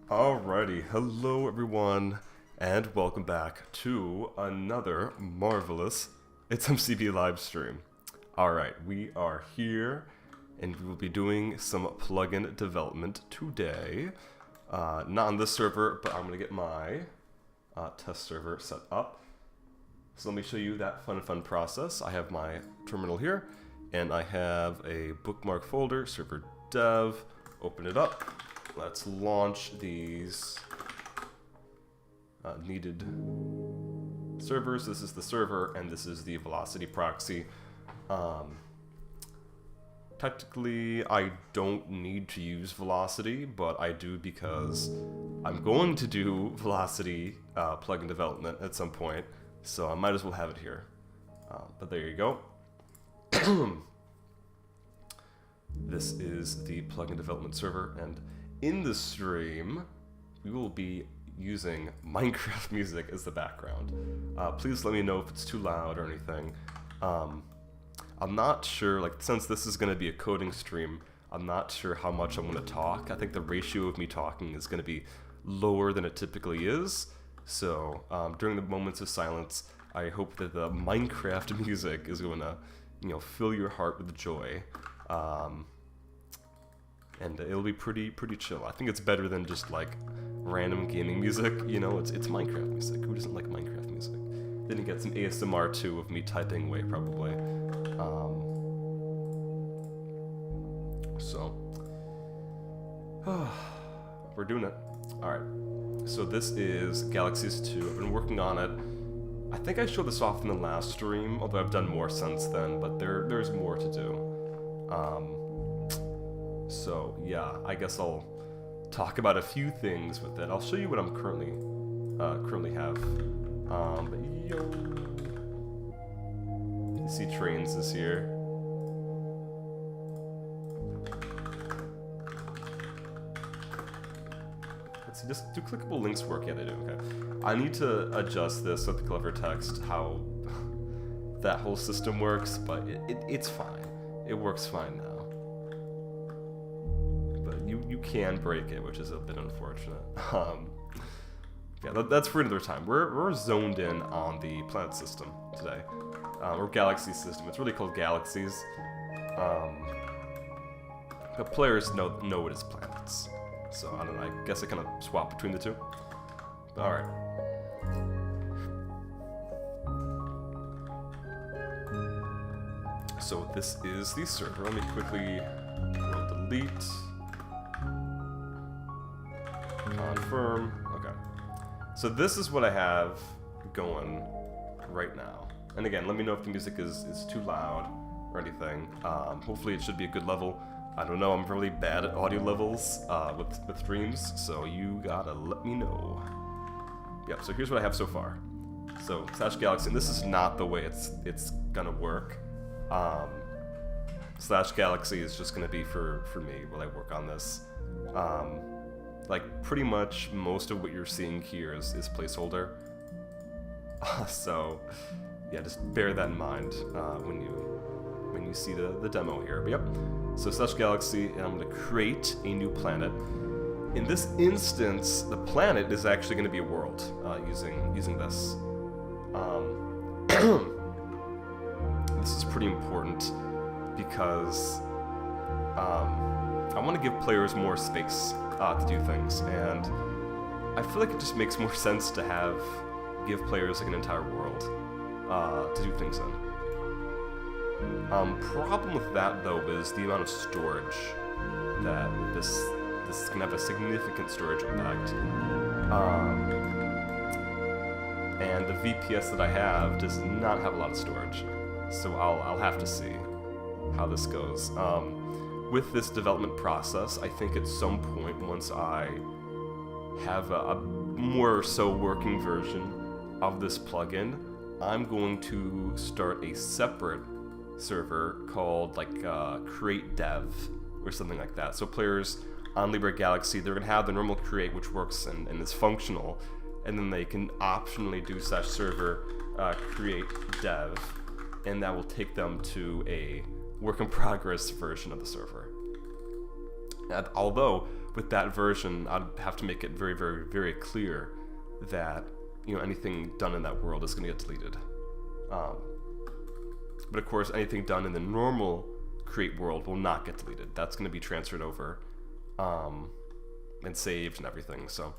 Alrighty, hello everyone, and welcome back to another marvelous ItsMCB live stream. Alright, we are here, and we will be doing some plugin development today. Not on this server, but I'm going to get my test server set up. So let me show you that fun process. I have my terminal here, and I have a bookmark folder, server dev, open it up. Let's launch these needed servers. This is the server, and this is the Velocity proxy. Technically, I don't need to use Velocity, but I do because I'm going to do Velocity plugin development at some point, so I might as well have it here. But there you go. This is the plugin development server, and in the stream, we will be using Minecraft music as the background. Please let me know if it's too loud or anything. I'm not sure, like, since this is going to be a coding stream, I'm not sure how much I'm going to talk. I think the ratio of me talking is going to be lower than it typically is. So during the moments of silence, I hope that the Minecraft music is going to, you know, fill your heart with joy. And it'll be pretty chill. I think it's better than just like random gaming music. You know, it's Minecraft music. Who doesn't like Minecraft music? Then you get some ASMR too of me typing away probably. We're doing it. All right. So this is Galaxies 2. I've been working on it. I think I showed this off in the last stream, although I've done more since then. But there's more to do. So yeah, I guess I'll talk about a few things with it. I'll show you what I'm currently have. But yo, you see trains is here. Let's see, do clickable links work? Yeah, they do. Okay. I need to adjust this with the clever text how that whole system works, but it's fine. It works fine now. You can break it, which is a bit unfortunate. Yeah, that's for another time. We're zoned in on the planet system today, or Galaxy system. It's really called Galaxies. But players know it as planets. So I don't know. I guess I kind of swap between the two. All right. So this is the server. Let me quickly delete. Confirm. Okay. So this is what I have going right now. And again, let me know if the music is too loud or anything. Hopefully it should be a good level. I don't know, I'm really bad at audio levels with streams, so you gotta let me know. Yep, so here's what I have so far. So, /Galaxy, and this is not the way it's gonna work. /Galaxy is just gonna be for me while I work on this. Like, pretty much most of what you're seeing here is placeholder. So, yeah, just bear that in mind when you see the demo here. But yep, so /Galaxy, and I'm going to create a new planet. In this instance, the planet is actually going to be a world using this. This is pretty important because I want to give players more space to do things, and I feel like it just makes more sense to give players like an entire world to do things in. Problem with that though is the amount of storage that this is gonna have a significant storage impact. And the VPS that I have does not have a lot of storage, so I'll have to see how this goes. With this development process, I think at some point, once I have a more so working version of this plugin, I'm going to start a separate server called like create dev or something like that. So players on Libre Galaxy, they're gonna have the normal create, which works and is functional, and then they can optionally do /server create dev, and that will take them to a work in progress version of the server. And although with that version, I'd have to make it very, very, very clear that anything done in that world is going to get deleted. But of course, anything done in the normal create world will not get deleted. That's going to be transferred over and saved and everything. So,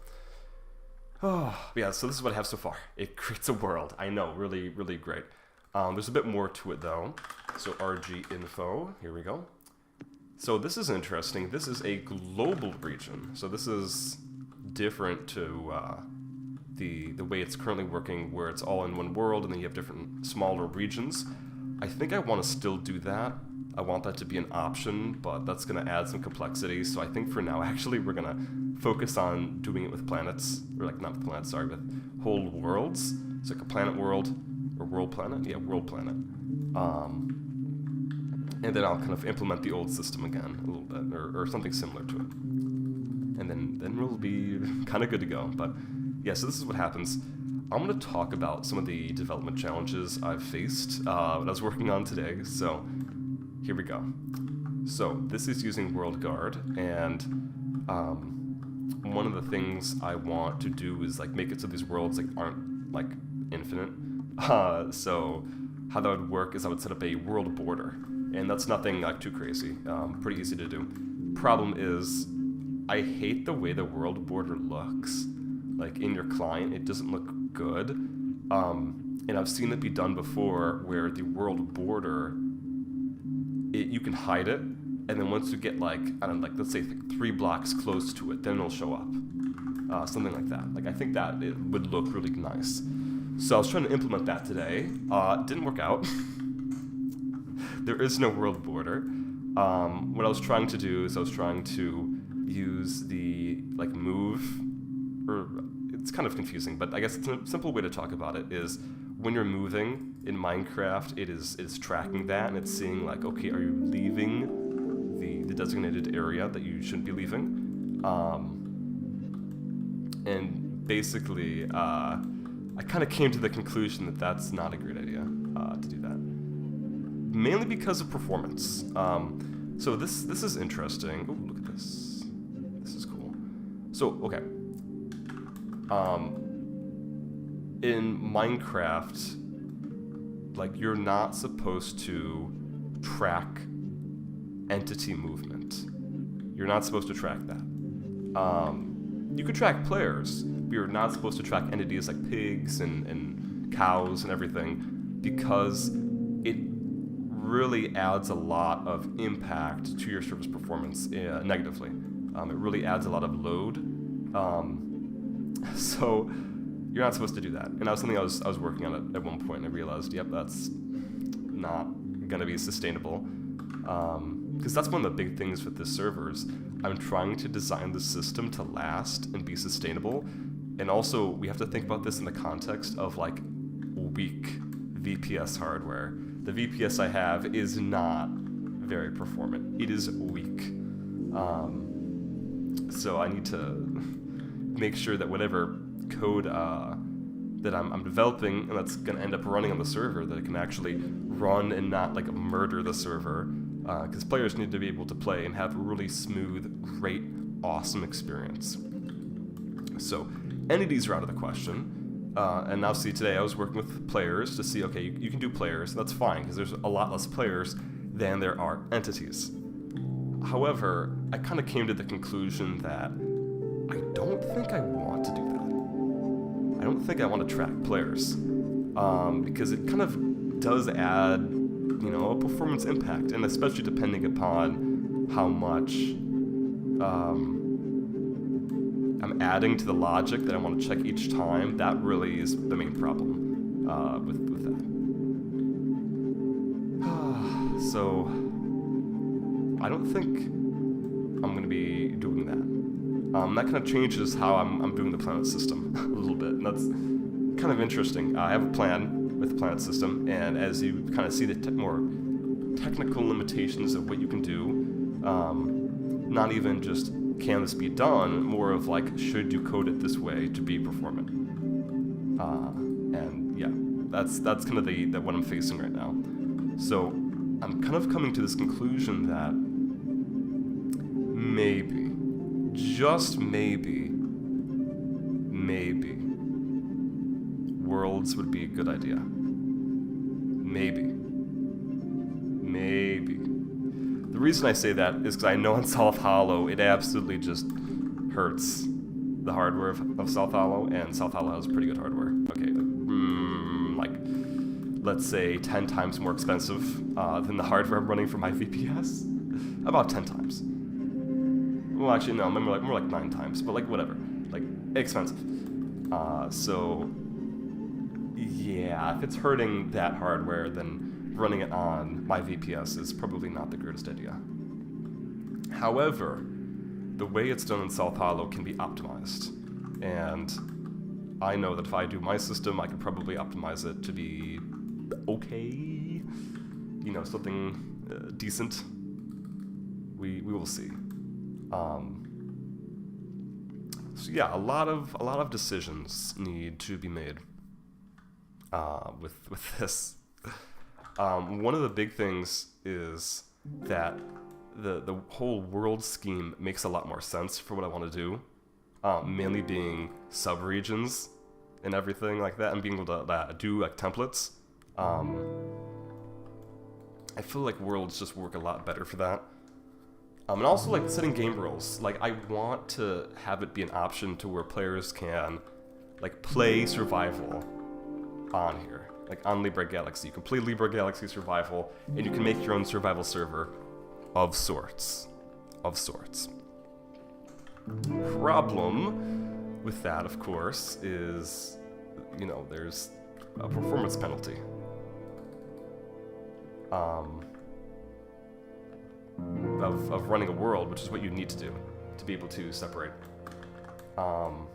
yeah. So this is what I have so far. It creates a world. I know, really, really great. There's a bit more to it though. So RG info, here we go. So this is interesting. This is a global region. So this is different to the way it's currently working, where it's all in one world and then you have different smaller regions. I think I want to still do that. I want that to be an option, but that's going to add some complexity. So I think for now, actually, we're going to focus on doing it with planets, or like not with planets, sorry, with whole worlds. So like a planet world. Or world planet? Yeah, world planet. And then I'll kind of implement the old system again a little bit, or something similar to it. And then we'll be kind of good to go. But yeah, so this is what happens. I'm going to talk about some of the development challenges I've faced when I was working on today. So here we go. So this is using World Guard, and one of the things I want to do is like make it so these worlds aren't like infinite. So how that would work is I would set up a world border, and that's nothing like too crazy, pretty easy to do. Problem is, I hate the way the world border looks. Like in your client, it doesn't look good. And I've seen it be done before where the world border, you can hide it, and then once you get like, I don't know, like let's say 3 blocks close to it, then it'll show up. Something like that. Like I think that it would look really nice. So I was trying to implement that today. It didn't work out. There is no world border. What I was trying to do is I was trying to use the like move, or it's kind of confusing, but I guess it's a simple way to talk about it is when you're moving in Minecraft, it is tracking that, and it's seeing like, okay, are you leaving the designated area that you shouldn't be leaving? And basically, I kind of came to the conclusion that that's not a great idea to do that, mainly because of performance. So this is interesting. Oh, look at this. This is cool. So okay. In Minecraft, like, you're not supposed to track entity movement. You're not supposed to track that. You could track players, but you're not supposed to track entities like pigs and cows and everything, because it really adds a lot of impact to your server's performance negatively. It really adds a lot of load. So you're not supposed to do that. And that was something I was working on at one point, and I realized, yep, that's not going to be sustainable. Because that's one of the big things with this servers. I'm trying to design the system to last and be sustainable. And also, we have to think about this in the context of, like, weak VPS hardware. The VPS I have is not very performant. It is weak. So I need to make sure that whatever code that I'm developing and that's going to end up running on the server, that it can actually run and not like murder the server, because players need to be able to play and have a really smooth, great, awesome experience. So entities are out of the question, and now see, today I was working with players to see, okay, you can do players, and that's fine because there's a lot less players than there are entities. However, I kind of came to the conclusion that I don't think I want to do that. I don't think I want to track players, because it kind of does add, you know, a performance impact, and especially depending upon how much I'm adding to the logic that I want to check each time. That really is the main problem with that. So I don't think I'm going to be doing that. That kind of changes how I'm doing the planet system a little bit, and that's kind of interesting. I have a plan with the planet system, and as you kind of see the more technical limitations of what you can do, not even just can this be done, more of like, should you code it this way to be performant? And yeah, that's kind of the what I'm facing right now. So I'm kind of coming to this conclusion that maybe, just maybe, worlds would be a good idea. Maybe. The reason I say that is because I know in South Hollow, it absolutely just hurts the hardware of South Hollow, and South Hollow has pretty good hardware. Okay, like, let's say 10 times more expensive than the hardware I'm running for my VPS. About 10 times. Well, actually, no, more like 9 times, but like, whatever. Like, expensive. So, yeah, if it's hurting that hardware, then running it on my VPS is probably not the greatest idea. However, the way it's done in South Hollow can be optimized, and I know that if I do my system, I could probably optimize it to be okay, you know, something decent. We will see. So yeah, a lot of decisions need to be made with this. One of the big things is that the whole world scheme makes a lot more sense for what I want to do, mainly being sub-regions and everything like that, and being able to do like templates. I feel like worlds just work a lot better for that. And also, like, setting game rules. Like, I want to have it be an option to where players can, like, play survival on here. Like, on Libre Galaxy. You can play Libre Galaxy survival, and you can make your own survival server of sorts. Problem with that, of course, is, you know, there's a performance penalty. Of running a world, which is what you need to do. to be able to separate kind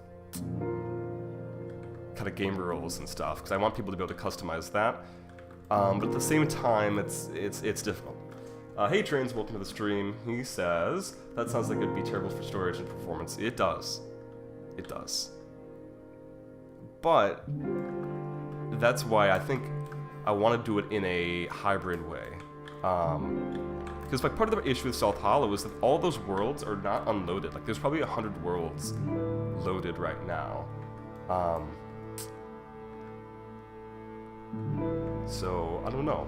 of game rules and stuff, because I want people to be able to customize that. But at the same time, it's difficult. Hey Trains, welcome to the stream. He says, that sounds like it would be terrible for storage and performance. It does. It does. But that's why I think I want to do it in a hybrid way. Because like part of the issue with South Hollow is that all those worlds are not unloaded. Like there's probably 100 worlds loaded right now. So I don't know.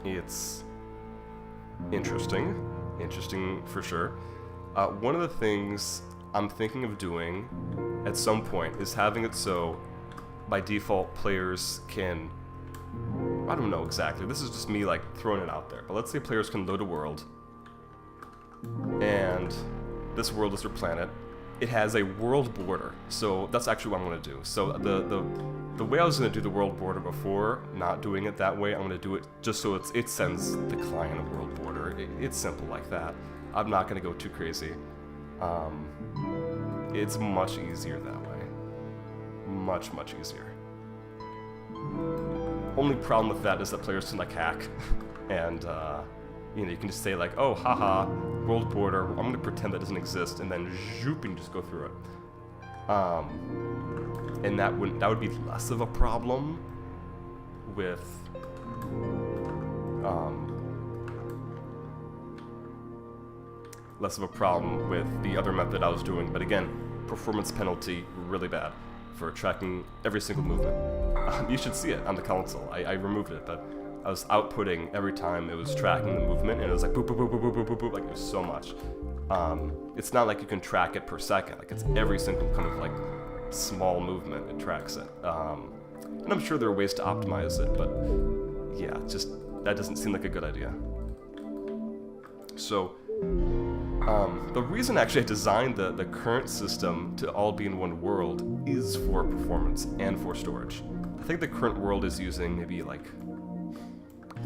It's interesting for sure. One of the things I'm thinking of doing at some point is having it so by default players can, I don't know exactly, this is just me like throwing it out there, but let's say players can load a world, and this world is their planet. It has a world border, so that's actually what I'm going to do. So the way I was going to do the world border before, not doing it that way, I'm going to do it just so it sends the client a world border. It's simple like that. I'm not going to go too crazy. It's much easier that way. Much easier. Only problem with that is that players can like hack, and you know, you can just say like, oh, haha, world border, I'm going to pretend that doesn't exist, and then zoop and just go through it. And that would be less of a problem with the other method I was doing, but again, performance penalty really bad for tracking every single movement. You should see it on the console. I removed it, but I was outputting every time it was tracking the movement, and it was like boop, boop, boop, boop, boop, boop, boop, like it was so much. It's not like you can track it per second, like it's every single kind of like small movement, it tracks it. And I'm sure there are ways to optimize it, but yeah, just, that doesn't seem like a good idea. So, the reason actually I designed the current system to all be in one world is for performance and for storage. I think the current world is using maybe like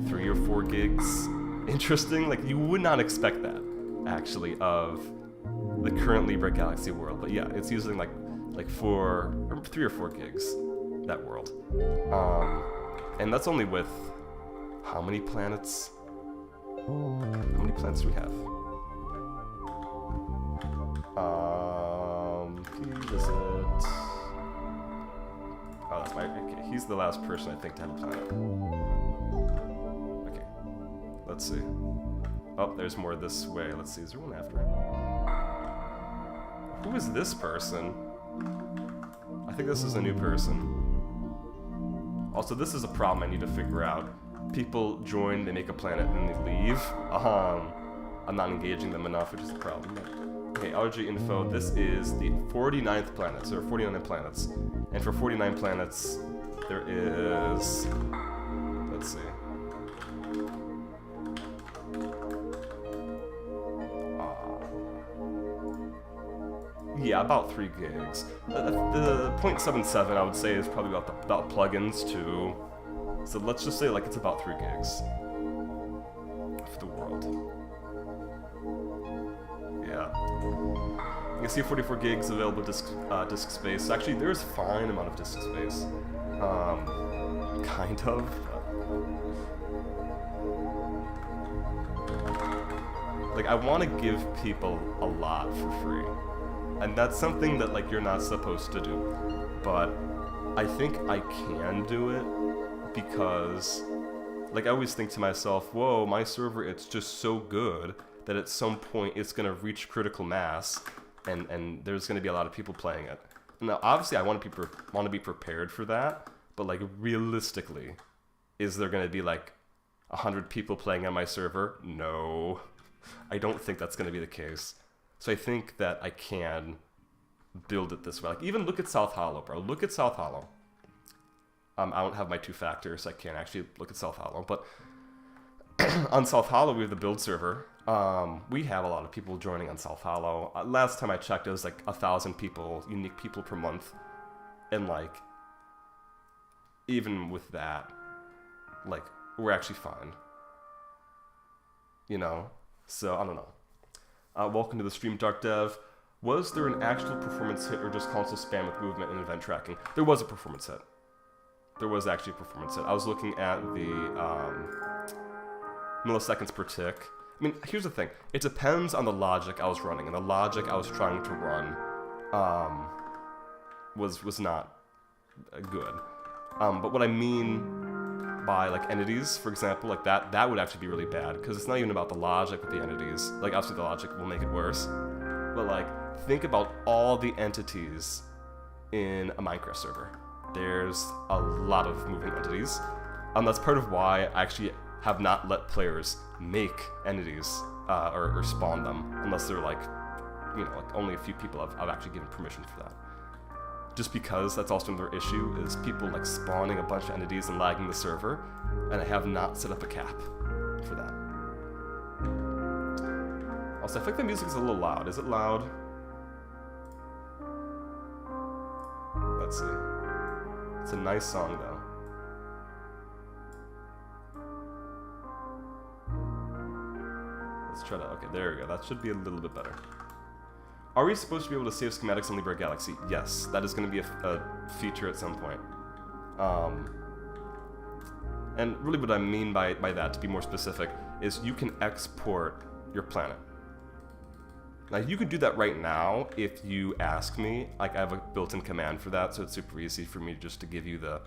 3 or 4 gigs. Interesting, like you would not expect that actually of the current Libre Galaxy world, but yeah, it's using like 3 or 4 gigs, that world. And that's only with how many planets? How many planets do we have? Is it? Oh, that's my, okay, he's the last person I think to have a planet. Okay, let's see. Oh, there's more this way. Let's see, is there one after him? Who is this person? I think this is a new person. Also, this is a problem I need to figure out. People join, they make a planet, and then they leave. I'm not engaging them enough, which is a problem. Okay, RG info, this is the 49th planet, so there are 49 planets. And for 49 planets, there is, let's see. Yeah, about 3 gigs. The 0.77 I would say is probably about plugins too. So let's just say like it's about 3 gigs for the world. Yeah. You can see 44 gigs available disk space. Actually, there's a fine amount of disk space. Kind of. Like, I want to give people a lot for free. And that's something that, like, you're not supposed to do. But I think I can do it because, like, I always think to myself, whoa, my server, it's just so good that at some point it's going to reach critical mass and there's going to be a lot of people playing it. Now, obviously, I want to be prepared for that, but, like, realistically, is there going to be, like, 100 people playing on my server? No. I don't think that's going to be the case. So I think that I can build it this way. Like, even look at South Hollow, bro. Look at South Hollow. I don't have my 2 factors, so I can't actually look at South Hollow. But on South Hollow, we have the build server. We have a lot of people joining on South Hollow. Last time I checked, it was like 1,000 people, unique people per month. And, like, even with that, like, we're actually fine. You know? So, I don't know. Welcome to the stream, Dark Dev. Was there an actual performance hit or just console spam with movement and event tracking? There was a performance hit. There was actually a performance hit. I was looking at the milliseconds per tick. I mean, here's the thing. It depends on the logic I was running, and the logic I was trying to run was not good. But what I mean by like entities, for example, like that would actually be really bad, because it's not even about the logic with the entities. Like obviously the logic will make it worse, but like think about all the entities in a Minecraft server. There's a lot of moving entities. That's part of why I actually have not let players make entities or spawn them, unless they're like, you know, like only a few people I've actually given permission for that. Just because that's also another issue, is people like spawning a bunch of entities and lagging the server, and I have not set up a cap for that. Also, I think the music is a little loud. Is it loud? Let's see. It's a nice song though. Let's try to, okay, there we go. That should be a little bit better. Are we supposed to be able to save schematics on Libre Galaxy? Yes, that is going to be a feature at some point. And really what I mean by that, to be more specific, is you can export your planet. Now you can do that right now if you ask me. Like I have a built-in command for that, so it's super easy for me just to give you the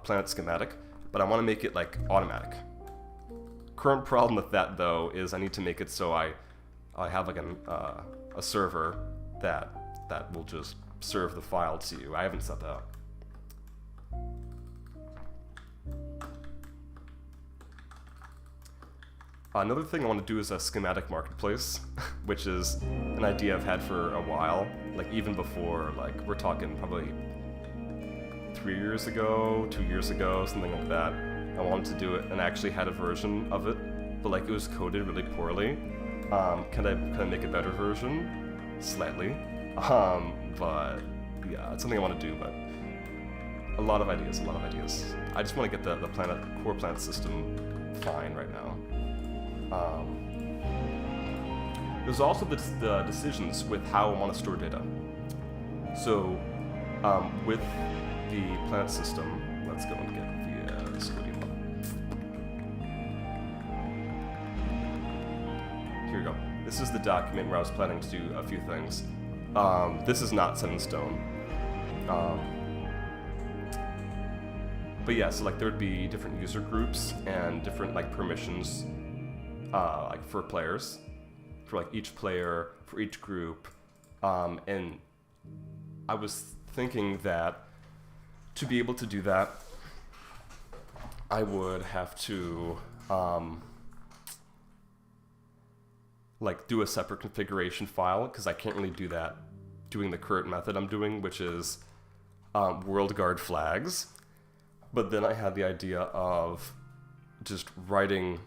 planet schematic, but I want to make it like automatic. Current problem with that though is I need to make it so I have like a server that will just serve the file to you. I haven't set that up. Another thing I want to do is a schematic marketplace, which is an idea I've had for a while, like even before, like we're talking probably 3 years ago, 2 years ago, something like that. I wanted to do it and I actually had a version of it, but like it was coded really poorly. Can I make a better version? Slightly. But yeah, it's something I want to do, but a lot of ideas. I just want to get the core planet system fine right now. There's also the decisions with how I want to store data. So with the planet system, let's go and get the security file. Here we go. This is the document where I was planning to do a few things. This is not set in stone. But yeah, so like there would be different user groups and different like permissions like for players, for like each player, for each group. And I was thinking that to be able to do that, I would have to like do a separate configuration file, because I can't really do that doing the current method I'm doing, which is world guard flags. But then I had the idea of just writing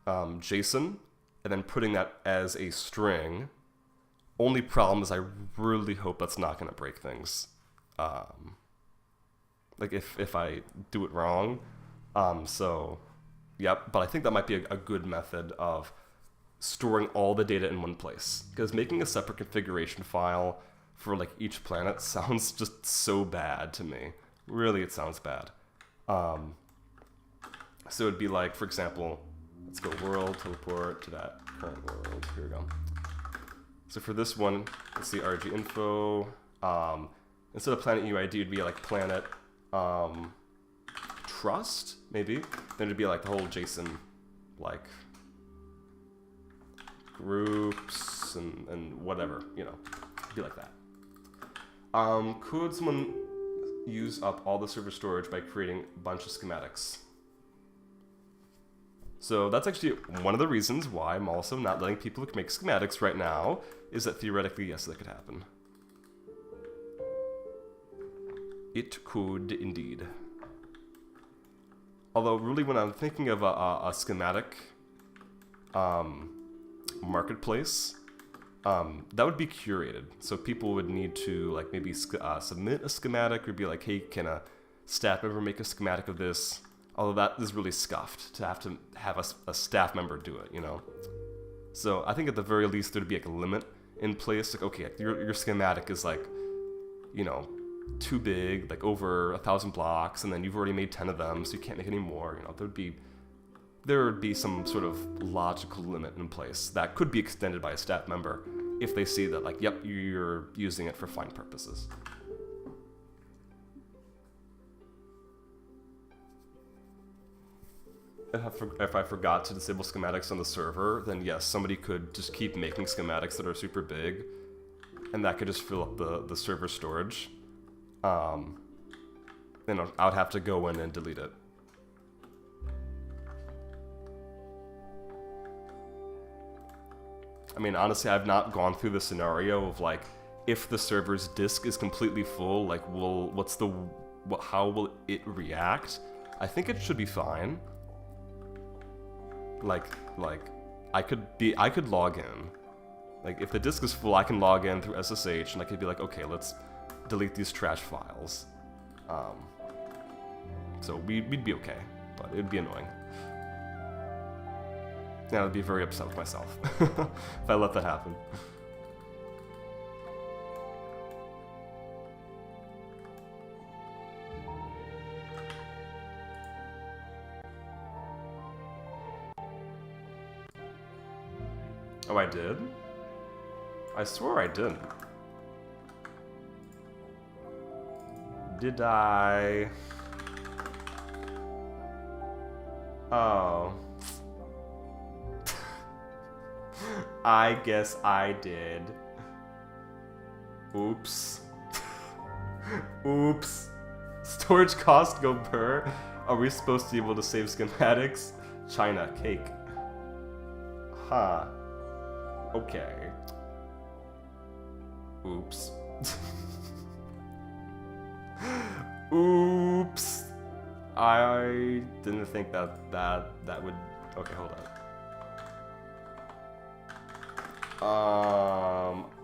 JSON and then putting that as a string. Only problem is I really hope that's not going to break things. Like if I do it wrong. So, yep, but I think that might be a good method of storing all the data in one place. Because making a separate configuration file for like each planet sounds just so bad to me. Really, it sounds bad. So it'd be like, for example, let's go world, teleport to that current world. Here we go. So for this one, let's see, RG info. Instead of planet UID, it'd be like planet trust, maybe. Then it'd be like the whole JSON, like groups and whatever, you know, it'd be like that. Could someone use up all the server storage by creating a bunch of schematics? So that's actually one of the reasons why I'm also not letting people make schematics right now, is that theoretically, yes, that could happen. It could indeed. Although really when I'm thinking of a schematic marketplace, that would be curated. So people would need to like maybe submit a schematic, or be like, hey, can a staff member make a schematic of this? Although that is really scuffed to have a staff member do it, you know? So I think at the very least there'd be like a limit in place. Like, okay, your schematic is like, you know, too big, like over 1,000 blocks, and then you've already made 10 of them, so you can't make any more. You know, there would be some sort of logical limit in place that could be extended by a staff member if they see that, like, yep, you're using it for fine purposes. If I forgot to disable schematics on the server, then yes, somebody could just keep making schematics that are super big, and that could just fill up the server storage. Then I would have to go in and delete it. I mean, honestly, I've not gone through the scenario of, like, if the server's disk is completely full, like, how will it react? I think it should be fine. Like, I could log in. Like, if the disk is full, I can log in through SSH, and I could be like, okay, let's delete these trash files. So we'd be okay, but it'd be annoying. Yeah, I'd be very upset with myself if I let that happen. Oh, I did? I swore I didn't. Did I? Oh. I guess I did. Oops. Oops. Storage cost go per? Are we supposed to be able to save schematics? China, cake. Huh. Okay. Oops. Oops. I didn't think that would... Okay, hold on.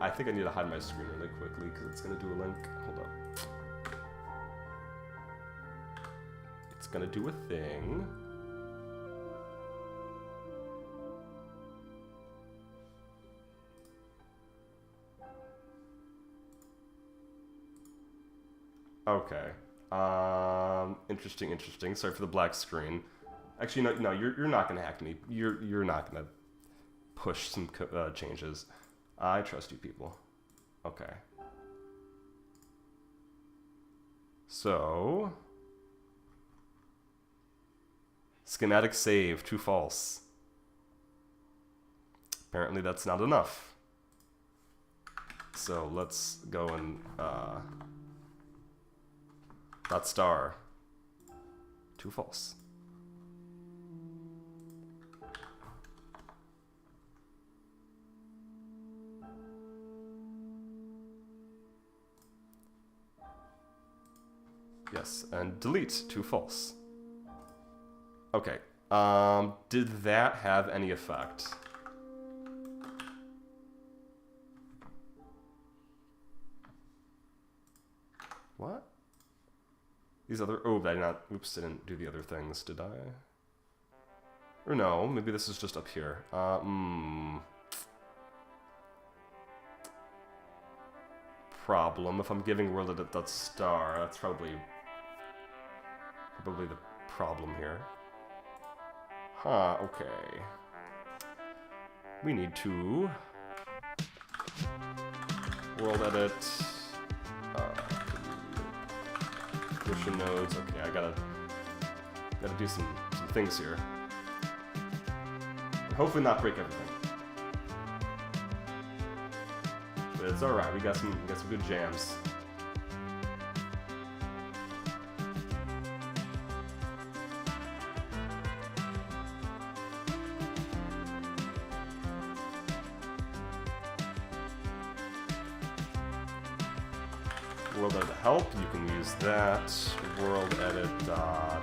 I think I need to hide my screen really quickly because it's gonna do a link. Hold up. It's gonna do a thing. Okay. Interesting. Sorry for the black screen. Actually, no, you're not gonna hack me. You're not gonna push some changes. I trust you people. Okay. So, schematic save, true false. Apparently that's not enough. So let's go and dot star, true false. Yes, and delete, true false. Okay, did that have any effect? What? These other, oh, I did not, oops, didn't do the other things, did I? Or no, maybe this is just up here. Problem, if I'm giving world edit dot star, that's probably the problem here. Huh, okay. We need to world edit mission nodes. Okay, I gotta do some things here. And hopefully not break everything. But it's alright, we got some good jams. World edit help, you can use that. World edit dot.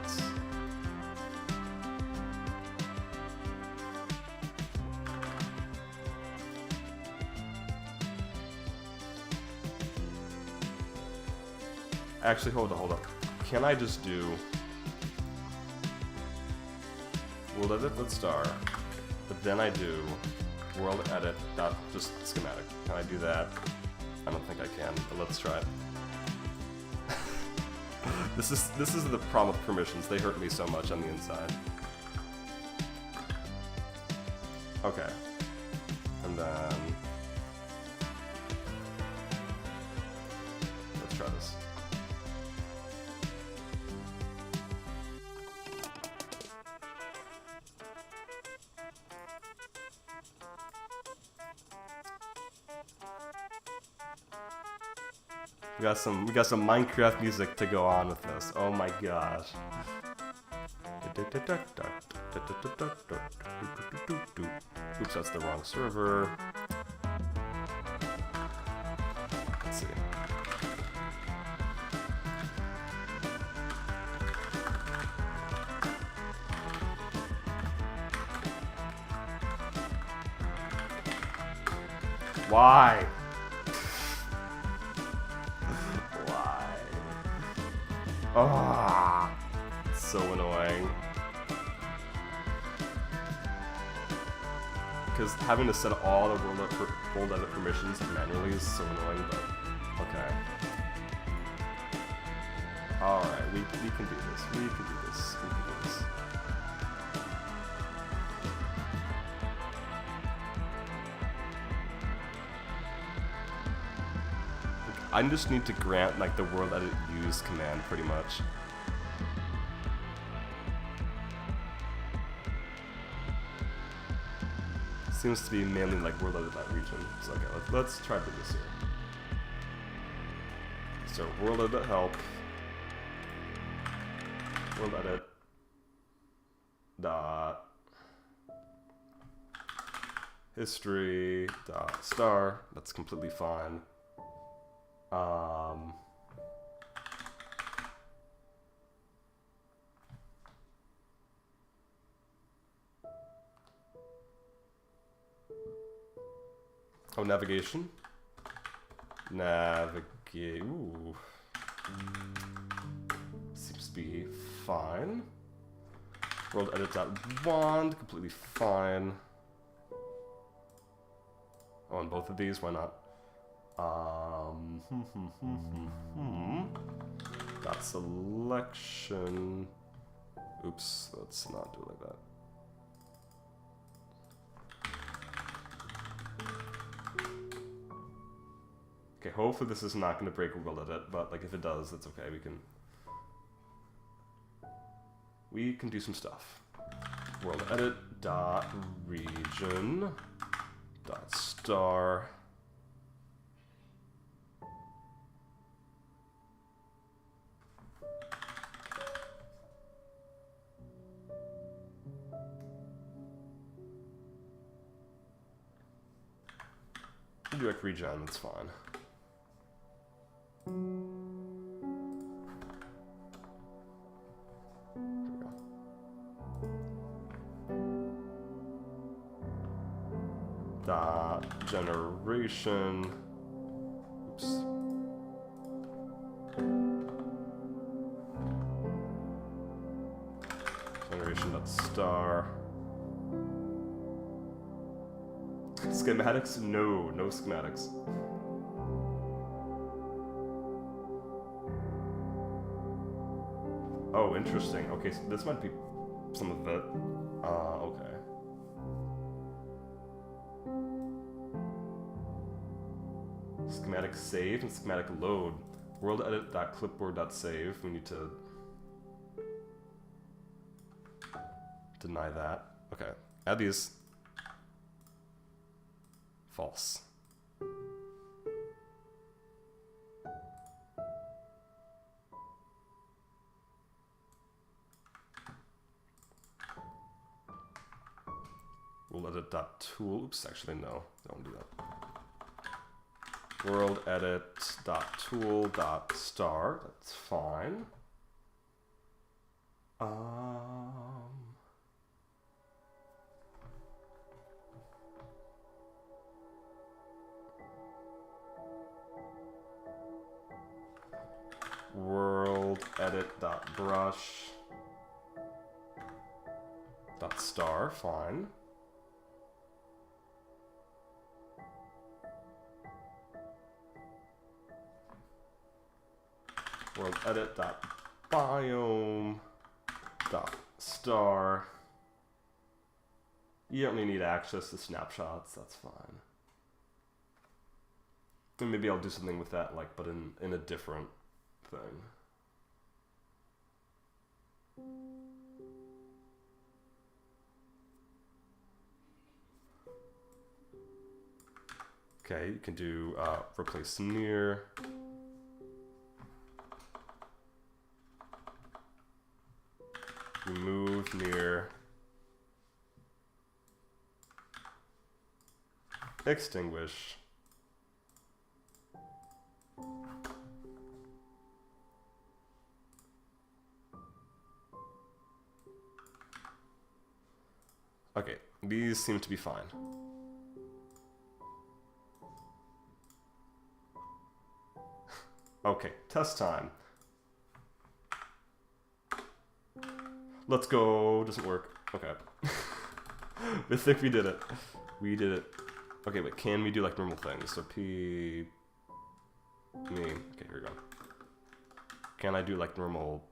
Actually, hold up. Can I just do world edit dot star, but then I do world edit dot just schematic. Can I do that? I don't think I can, but let's try it. This is the problem with permissions. They hurt me so much on the inside. Okay. And then let's try this. We got some Minecraft music to go on with this. Oh my gosh. Oops, that's the wrong server. Let's see. Why? Ah, so annoying. Because having to set all the world edit permissions manually is so annoying, but okay. Alright, we can do this. We can do this. We can do this. I just need to grant like the world edit use command pretty much. Seems to be mainly like world edit that region. So okay, let's try to do this here. So world edit help. World edit dot history dot star. That's completely fine. Oh, navigation. Navigate. Ooh. Seems to be fine. World edit dot wand. Completely fine. Oh, on both of these, why not? Dot selection. Oops, let's not do it like that. Okay, hopefully this is not going to break world edit, but like if it does, that's okay. We can do some stuff. World edit dot region dot star. Do like regen, that's fine. Dot generation. Oops. Generation dot star. Schematics? No schematics. Oh, interesting. Okay, so this might be some of it. Okay. Schematic save and schematic load. World edit.clipboard.save. We need to deny that. Okay. Add these. False. World edit.tool. Oops, actually no. Don't do that. World edit.tool.star. That's fine. World edit.brush .star, fine. world edit dot biome dot star. You only need access to snapshots, that's fine. And maybe I'll do something with that, like, but in a different thing. Okay, you can do replace near. Remove near. Extinguish. Okay, these seem to be fine. Okay, test time. Let's go. Doesn't work. Okay. I think we did it. We did it. Okay, but can we do like normal things? So P... me. Okay, here we go. Can I do like normal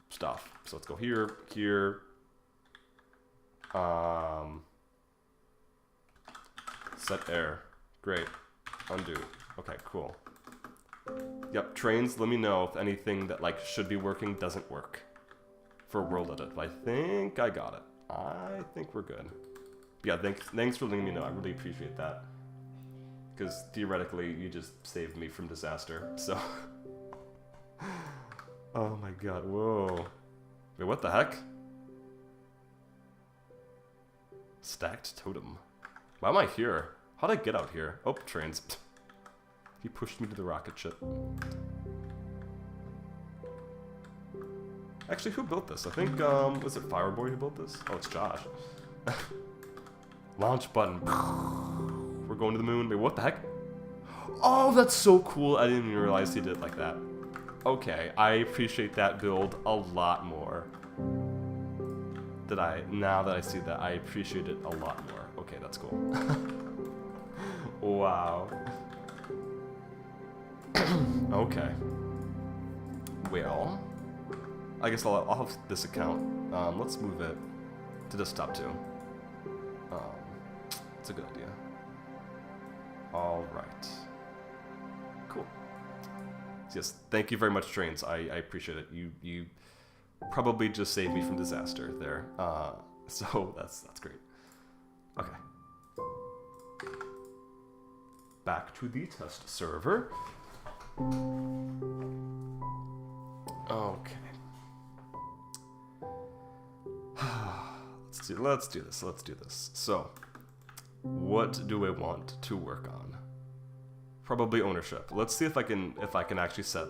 stuff? So let's go here, here. Set air. Great. Undo. Okay, cool. Yep, trains, let me know if anything that like should be working doesn't work for world edit. I think I got it. I think we're good. Yeah, thanks for letting me know. I really appreciate that. Because theoretically, you just saved me from disaster, so... Oh my god, whoa. Wait, what the heck? Stacked totem. Why am I here? How'd I get out here? Oh, trains. He pushed me to the rocket ship. Actually, who built this? I think, was it Fireboy who built this? Oh, it's Josh. Launch button. We're going to the moon. Wait, what the heck? Oh, that's so cool. I didn't even realize he did it like that. Okay, I appreciate that build a lot more. Now that I see that, I appreciate it a lot more. Okay, that's cool. Wow. Okay. Well, I guess I'll have this account. Let's move it to desktop too. It's a good idea. All right. Cool. Yes, thank you very much, Trains. I appreciate it. You probably just saved me from disaster there. So that's great. Okay. Back to the test server. Okay. Let's do this. So, what do I want to work on? Probably ownership. Let's see if I can actually set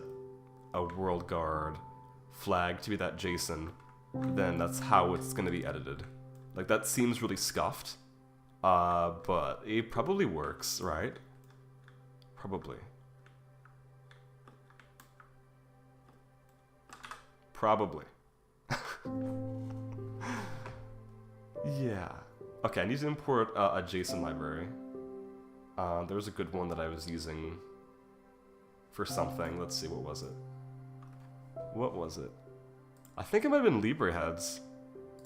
a world guard flag to be that JSON. Then that's how it's gonna be edited. Like, that seems really scuffed, but it probably works, right? Probably. Yeah. Okay, I need to import a JSON library. There was a good one that I was using for something. Let's see, what was it? What was it? I think it might have been Libre heads.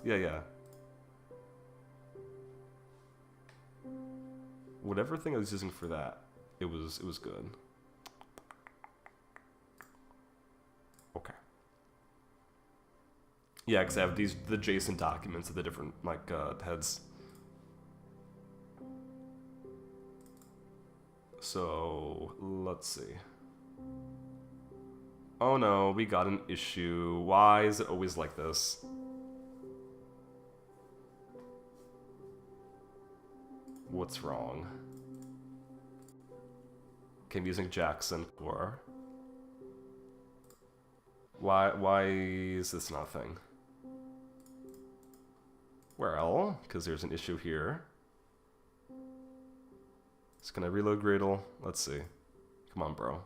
Yeah. Whatever thing I was using for that, it was good. Okay. Yeah, because I have the JSON documents of the different like heads. So let's see. Oh no, we got an issue. Why is it always like this? What's wrong? Okay, I'm using Jackson core. Why is this not a thing? Well, because there's an issue here. So can I reload Gradle? Let's see. Come on, bro.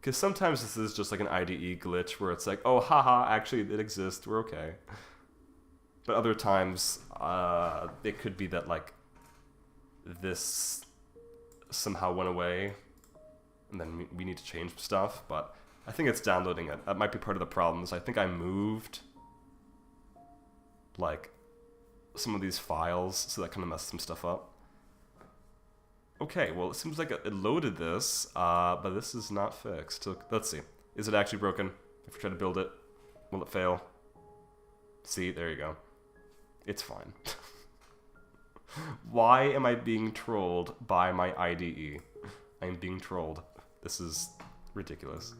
Because sometimes this is just like an IDE glitch where it's like, oh, haha, actually it exists, we're okay. But other times, it could be that like this somehow went away, and then we need to change stuff, but I think it's downloading it. That might be part of the problems. I think I moved like some of these files, so that kind of messed some stuff up. Okay, well it seems like it loaded this, but this is not fixed. So let's see. Is it actually broken? If we try to build it, will it fail? See, there you go. It's fine. Why am I being trolled by my IDE? I'm being trolled. This is ridiculous.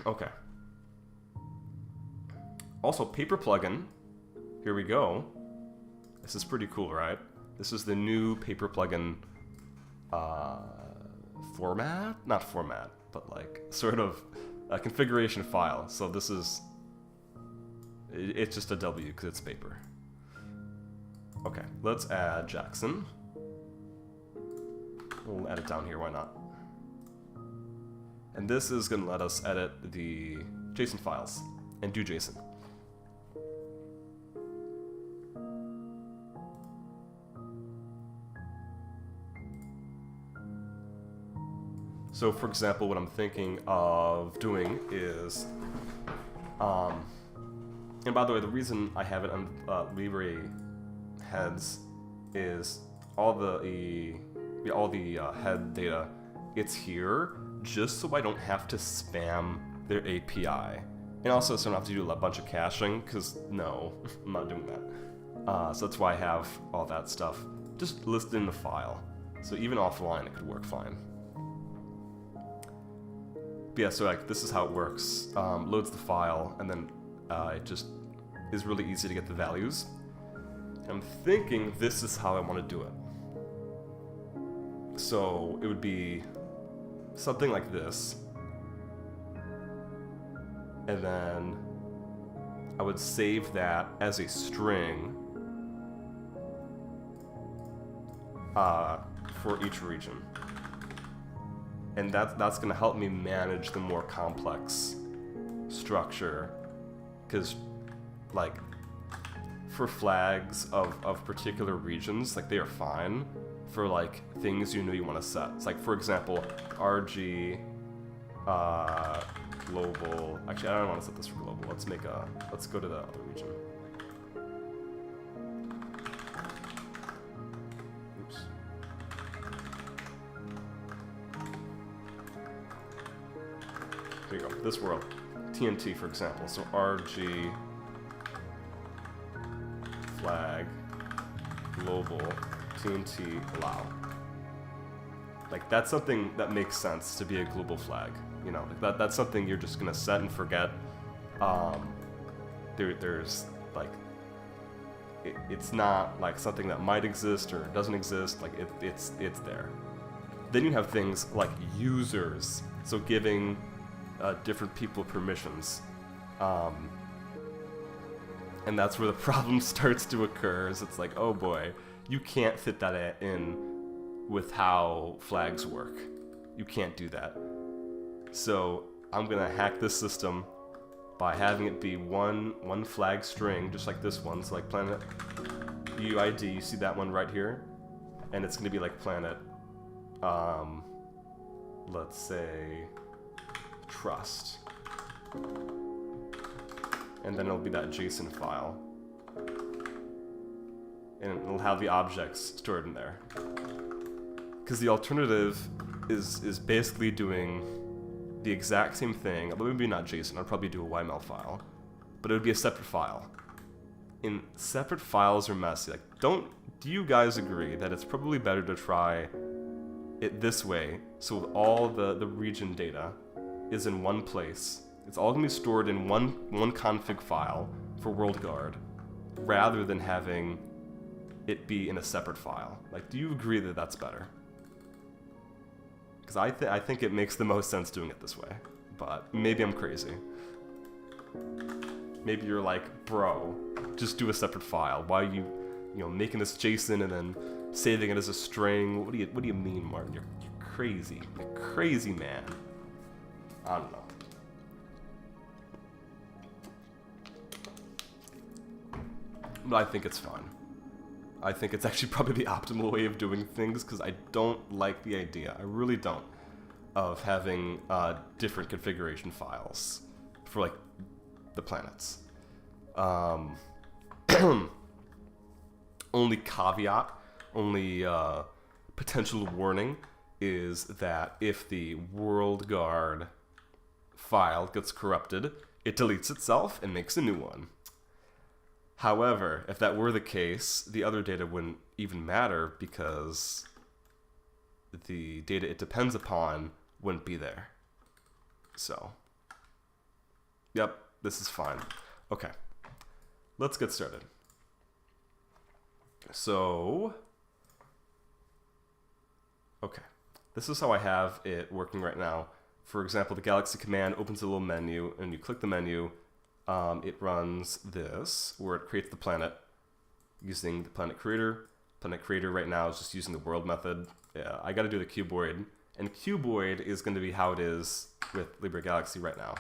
Okay. Also, paper plugin. Here we go. This is pretty cool, right? This is the new paper plugin format? Not format, but like sort of a configuration file. So this is... It's just a W because it's paper. Okay, let's add Jackson. We'll add it down here, why not? And this is going to let us edit the JSON files and do JSON. So for example, what I'm thinking of doing is, and by the way, the reason I have it on Libre heads is all the head data, it's here just so I don't have to spam their API. And also so I don't have to do a bunch of caching, because no, I'm not doing that. So that's why I have all that stuff just listed in the file. So even offline it could work fine. But yeah, so like this is how it works. Loads the file, and then it just is really easy to get the values. I'm thinking this is how I want to do it. So it would be something like this. And then I would save that as a string for each region. And that's going to help me manage the more complex structure. Because, like, for flags of particular regions, like, they are fine for, like, things you know you want to set. It's like, for example, RG global. Actually, I don't want to set this for global. Let's go to the other region. Oops. There you go. This world. TNT, for example. So RG flag global TNT allow. Like, that's something that makes sense to be a global flag. You know, like that's something you're just gonna set and forget. There's like, it's not like something that might exist or doesn't exist. Like it's there. Then you have things like users, so giving different people permissions, and that's where the problem starts to occur. Is it's like, oh boy, you can't fit that in with how flags work. You can't do that. So I'm gonna hack this system by having it be one flag string, just like this one. So like planet UID, you see that one right here, and it's gonna be like planet, let's say trust, and then it'll be that JSON file, and it'll have the objects stored in there. Because the alternative is basically doing the exact same thing, but maybe not JSON. I'd probably do a YML file, but it would be a separate file. And separate files are messy. Like, do you guys agree that it's probably better to try it this way, so all the region data is in one place? It's all gonna be stored in one config file for WorldGuard, rather than having it be in a separate file. Like, do you agree that that's better? Because I think it makes the most sense doing it this way, but maybe I'm crazy. Maybe you're like, bro, just do a separate file. Why are you making this JSON and then saving it as a string? What do you mean, Martin? You're crazy. You're crazy, man. I don't know. But I think it's fun. I think it's actually probably the optimal way of doing things, because I don't like the idea, I really don't, of having different configuration files for like the planets. Only caveat, only potential warning is that if the world guard file gets corrupted, it deletes itself and makes a new one. However, if that were the case, the other data wouldn't even matter, because the data it depends upon wouldn't be there. So, yep, this is fine. Okay, let's get started. So, okay, this is how I have it working right now. For example, the Galaxy command opens a little menu, and you click the menu, it runs this, where it creates the planet using the planet creator. Planet creator right now is just using the world method. I got to do the cuboid, and cuboid is going to be how it is with Libre Galaxy right now,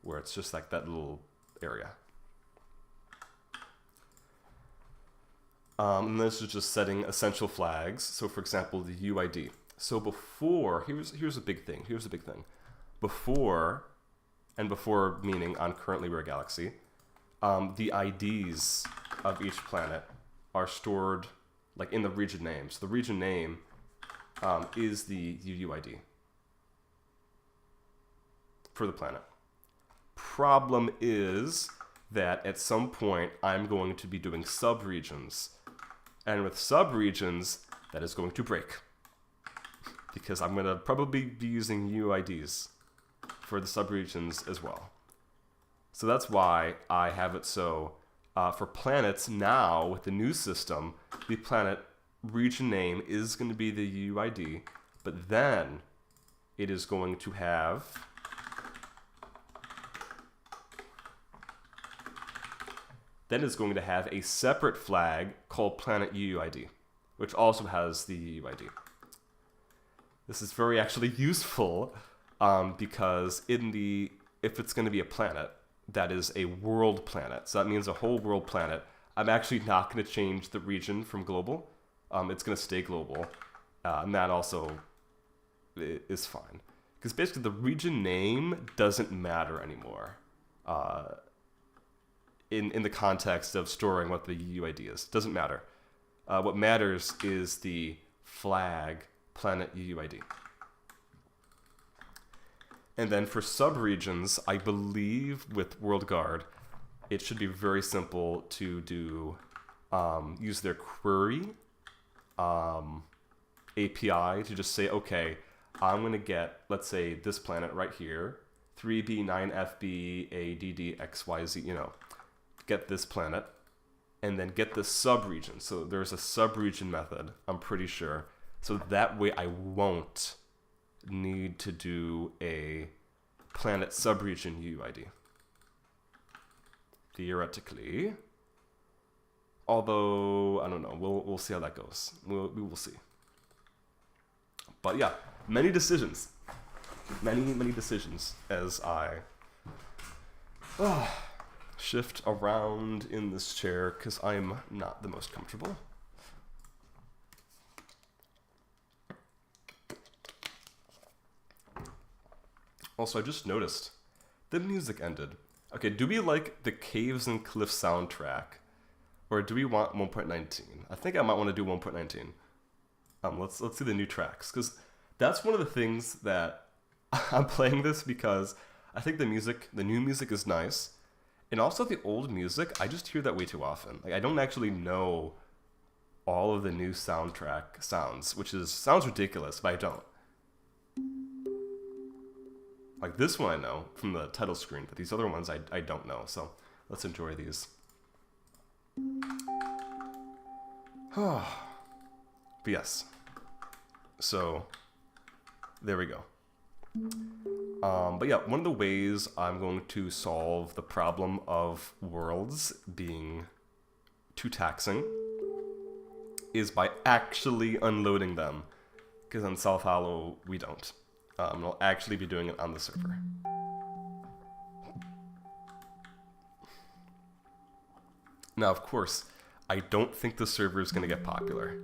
where it's just like that little area. And this is just setting essential flags. So, for example, the UID. So before, here's a big thing. Here's a big thing. Before meaning on current Libre Galaxy, the IDs of each planet are stored like in the region name. So the region name is the UUID for the planet. Problem is that at some point I'm going to be doing subregions, and with subregions that is going to break, because I'm going to probably be using UIDs for the subregions as well. So that's why I have it so for planets now with the new system, the planet region name is going to be the UID, but then it is going to have a separate flag called planet UUID, which also has the UUID. This is very actually useful because if it's going to be a planet that is a world planet, so that means a whole world planet, I'm actually not going to change the region from global. It's going to stay global, and that also is fine. Because basically the region name doesn't matter anymore in the context of storing what the UID is. It doesn't matter. What matters is the flag planet UUID. And then for subregions, I believe with World Guard, it should be very simple to do use their query API to just say, okay, I'm going to get, let's say, this planet right here, 3B9FB ADDXYZ, you know, get this planet, and then get this subregion. So there's a subregion method, I'm pretty sure. So that way I won't need to do a planet subregion UID. Theoretically. Although, I don't know, we'll see how that goes. We will see. But yeah, many decisions. Many decisions as I shift around in this chair because I'm not the most comfortable. Also, I just noticed the music ended. Okay, do we like the Caves and Cliffs soundtrack? Or do we want 1.19? I think I might want to do 1.19. Let's see the new tracks, because that's one of the things that I'm playing this because I think the new music is nice, and also the old music, I just hear that way too often. Like, I don't actually know all of the new soundtrack sounds, which sounds ridiculous, but I don't. Like this one I know from the title screen, but these other ones I don't know, so let's enjoy these. But yes, so there we go. But yeah, one of the ways I'm going to solve the problem of worlds being too taxing is by actually unloading them, because on South Hollow we don't. I'll actually be doing it on the server. Now, of course, I don't think the server is going to get popular.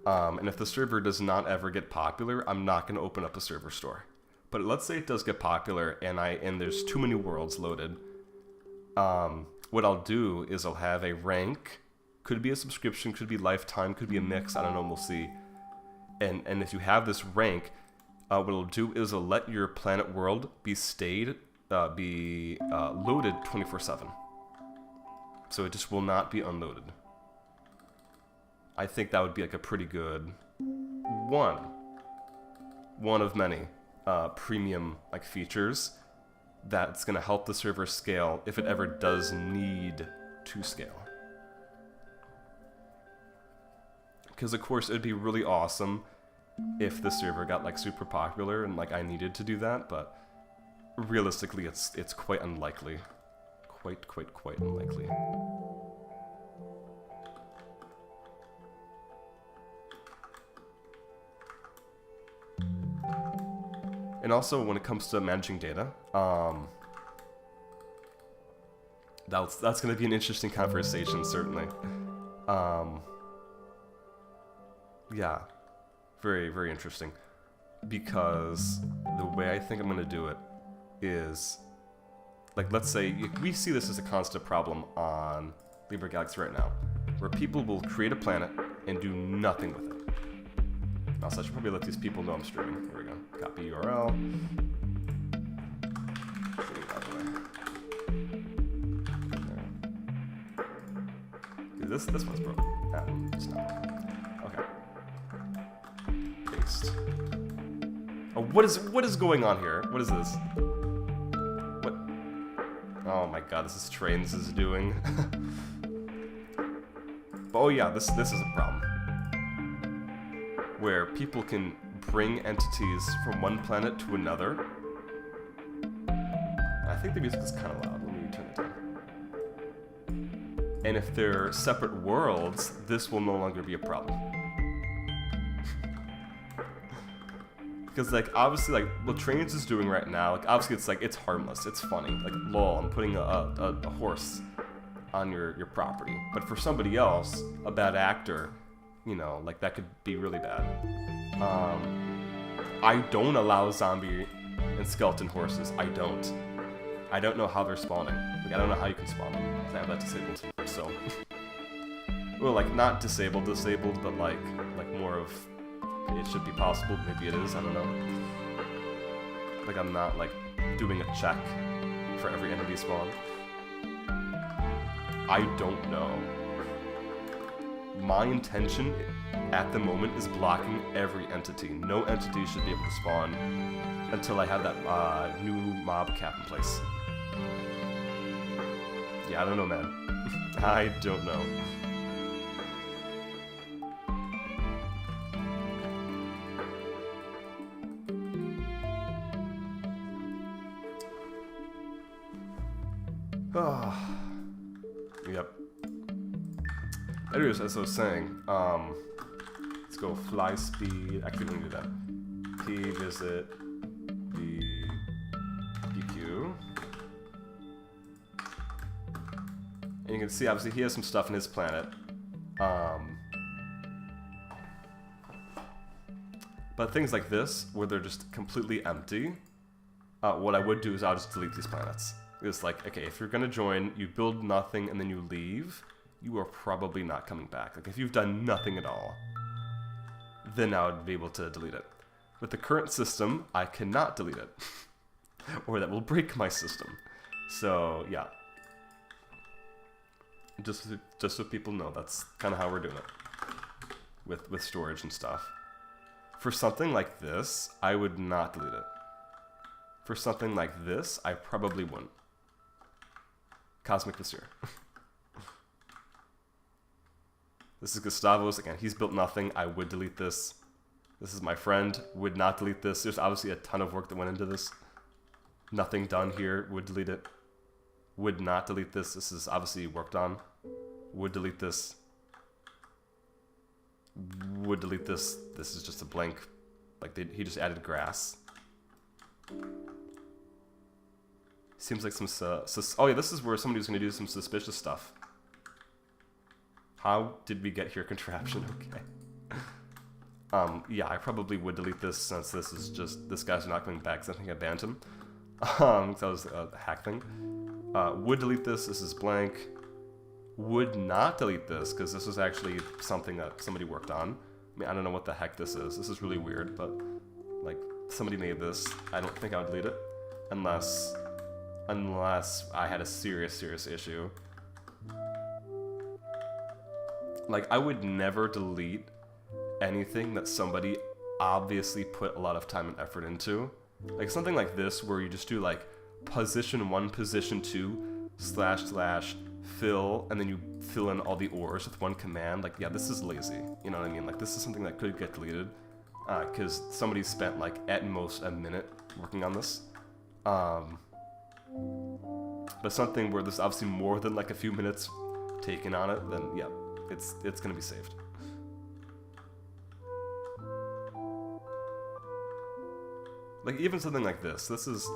And if the server does not ever get popular, I'm not going to open up a server store. But let's say it does get popular and there's too many worlds loaded. What I'll do is I'll have a rank. Could be a subscription, could be lifetime, could be a mix, I don't know, we'll see. And if you have this rank, what it'll do is it'll let your planet world be loaded 24/7. So it just will not be unloaded. I think that would be like a pretty good one of many premium like features that's going to help the server scale if it ever does need to scale. Because of course it'd be really awesome if the server got like super popular and like I needed to do that, but realistically it's quite unlikely. Quite unlikely. And also when it comes to managing data, that's going to be an interesting conversation, certainly. Yeah, very interesting. Because the way I think I'm going to do it is, like, let's say we see this as a constant problem on Libre Galaxy right now, where people will create a planet and do nothing with it. Also, I should probably let these people know I'm streaming. Here we go. Copy URL. This one's broken. It's not broken. Okay. Paste. Oh, what is going on here? What is this? What? Oh my god, this is trains is doing. Oh yeah, this is a problem. Where people can bring entities from one planet to another. I think the music is kind of loud. Let me turn it down. And if they're separate worlds, this will no longer be a problem. Because, like, obviously, like, what Trains is doing right now, like, obviously it's harmless, it's funny. Like, lol, I'm putting a horse on your property. But for somebody else, a bad actor, you know, like, that could be really bad. I don't allow zombie and skeleton horses. I don't know how they're spawning. Like, I don't know how you can spawn them. I have that disabled. So, well, like, not disabled, but like more of, it should be possible. Maybe it is. I don't know. Like, I'm not like doing a check for every entity spawn. I don't know. My intention at the moment is blocking every entity. No entity should be able to spawn until I have that new mob cap in place. Yeah, I don't know, man. I don't know. Yep. Anyways, as I was saying, let's go fly speed. Actually, let me do that. P visit the PQ. And you can see, obviously, he has some stuff in his planet. But things like this, where they're just completely empty, what I would do is I'll just delete these planets. It's like, okay, if you're gonna join, you build nothing and then you leave, you are probably not coming back. Like, if you've done nothing at all, then I would be able to delete it. With the current system, I cannot delete it. Or that will break my system. So, yeah. Just so people know, that's kind of how we're doing it. With storage and stuff. For something like this, I would not delete it. For something like this, I probably wouldn't. Cosmic Vizier. This is Gustavos. Again, he's built nothing. I would delete this. This is my friend. Would not delete this. There's obviously a ton of work that went into this. Nothing done here. Would delete it. Would not delete this. This is obviously worked on. Would delete this. Would delete this. This is just a blank. Like, he just added grass. Seems like some oh yeah, this is where somebody was going to do some suspicious stuff. How did we get here contraption? Okay. Yeah, I probably would delete this since this is just, this guy's not coming back because I think I banned him. That was a hack thing. Would delete this is blank. Would not delete this because this was actually something that somebody worked on. I mean, I don't know what the heck this is. This is really weird, but like somebody made this. I don't think I would delete it unless I had a serious issue. Like, I would never delete anything that somebody obviously put a lot of time and effort into. Like something like this where you just do like position 1, position 2, / fill, and then you fill in all the ors with one command. Like, yeah, this is lazy. You know what I mean? Like, this is something that could get deleted because somebody spent like at most a minute working on this. But something where there's obviously more than like a few minutes taken on it, then yeah, it's gonna be saved. Like, even something like this. This is,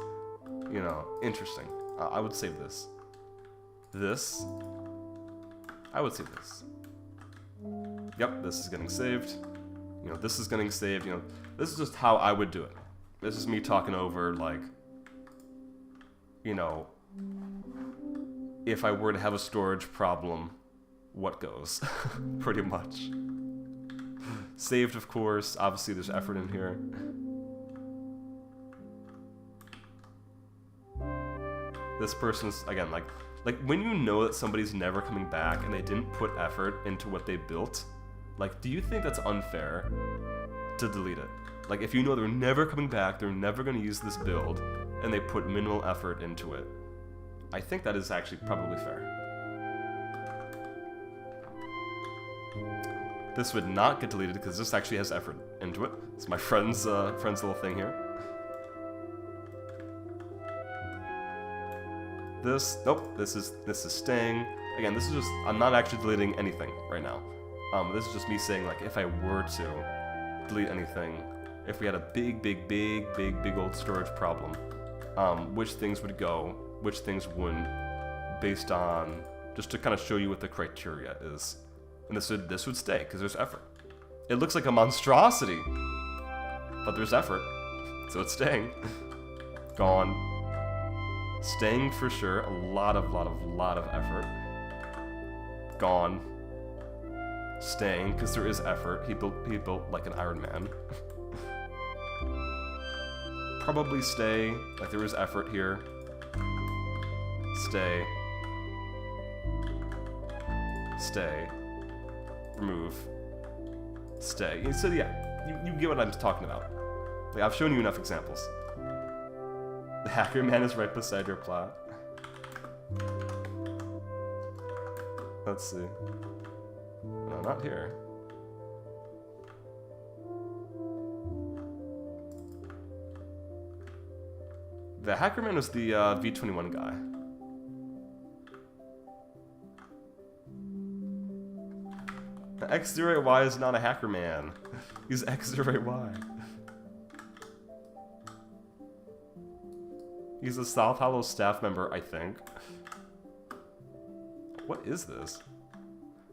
you know, interesting. I would save this. This. I would save this. Yep, this is getting saved. You know, this is getting saved. You know, this is just how I would do it. This is me talking over, like, you know, if I were to have a storage problem, what goes? Pretty much. Saved, of course. Obviously, there's effort in here. This person's, again, like when you know that somebody's never coming back and they didn't put effort into what they built, like, do you think that's unfair to delete it? Like, if you know they're never coming back, they're never going to use this build, and they put minimal effort into it, I think that is actually probably fair. This would not get deleted because this actually has effort into it. It's my friend's little thing here. This, nope, this is staying. Again, this is just, I'm not actually deleting anything right now. This is just me saying, like, if I were to delete anything, if we had a big old storage problem, which things would go, which things wouldn't, based on, just to kind of show you what the criteria is. And this would stay, because there's effort. It looks like a monstrosity, but there's effort, so it's staying. Gone. Staying for sure, a lot of effort. Gone. Staying, because there is effort. He built like an Iron Man. Probably stay, like there is effort here. Stay. Stay. Remove. Stay. So yeah, you get what I'm talking about. Like, I've shown you enough examples. The hacker man is right beside your plot. Let's see. No, not here. The hacker man was the V21 guy. X08Y is not a hacker man. He's X08Y. He's a South Hollow staff member, I think. What is this?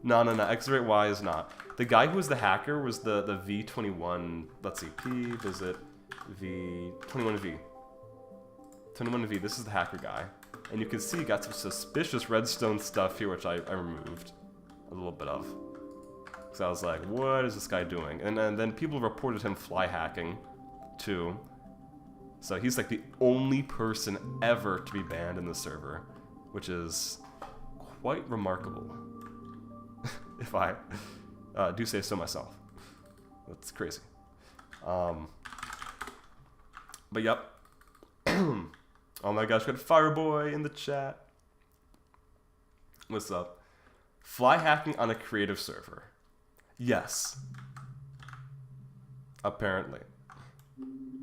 No, X08Y is not. The guy who was the hacker was the V21. Let's see, P, visit, V21V. 21V, this is the hacker guy. And you can see he got some suspicious redstone stuff here, which I removed a little bit of. So I was like, what is this guy doing? And then people reported him fly hacking, too. So he's like the only person ever to be banned in the server, which is quite remarkable, if I do say so myself. That's crazy. But yep. Oh my gosh, got Fireboy in the chat. What's up? Fly hacking on a creative server. Yes. Apparently.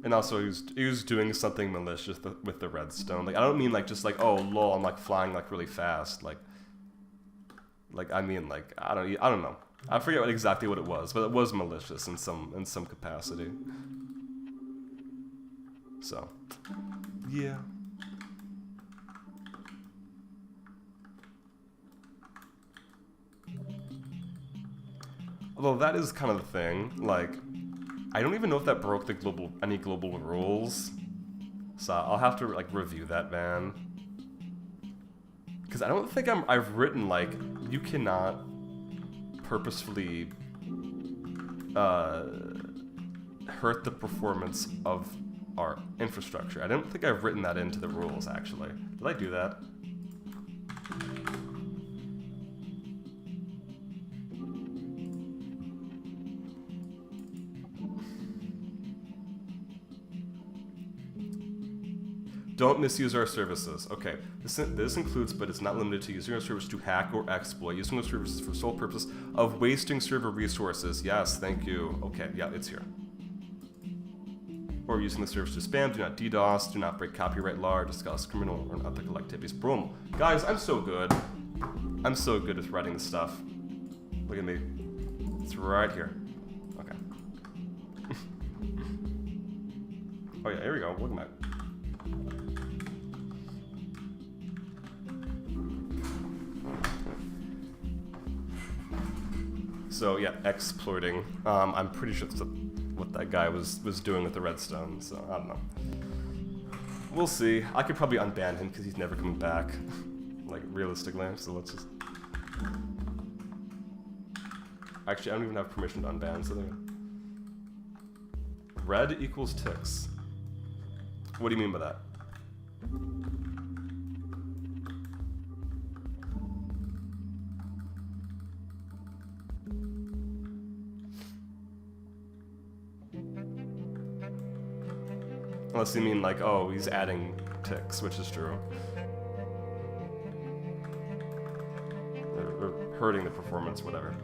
And also, he was doing something malicious with the redstone. Like, I don't mean like just like, oh lol, I'm like flying like really fast. Like I mean like I don't know. I forget exactly what it was, but it was malicious in some capacity. So, yeah. Although that is kind of the thing, like, I don't even know if that broke the any global rules. So I'll have to, like, review that, man. Because I don't think I've written, like, you cannot purposefully hurt the performance of our infrastructure. I don't think I've written that into the rules, actually. Did I do that? Don't misuse our services. Okay, this includes, but it's not limited to, using our service to hack or exploit, using our services for sole purpose of wasting server resources. Yes, thank you. Okay, yeah, it's here. Or using the service to spam, do not DDoS, do not break copyright law, or discuss criminal or unethical activities. Boom. Guys, I'm so good. I'm so good at writing this stuff. Look at me. It's right here. Okay. Oh yeah, here we go. Look at that. So yeah, exploiting. I'm pretty sure that's what that guy was doing with the redstone. So I don't know. We'll see. I could probably unban him because he's never coming back, like realistically. So let's just. Actually, I don't even have permission to unban. So there. Red equals ticks. What do you mean by that? Unless you mean like, oh, he's adding ticks, which is true. Or hurting the performance, whatever.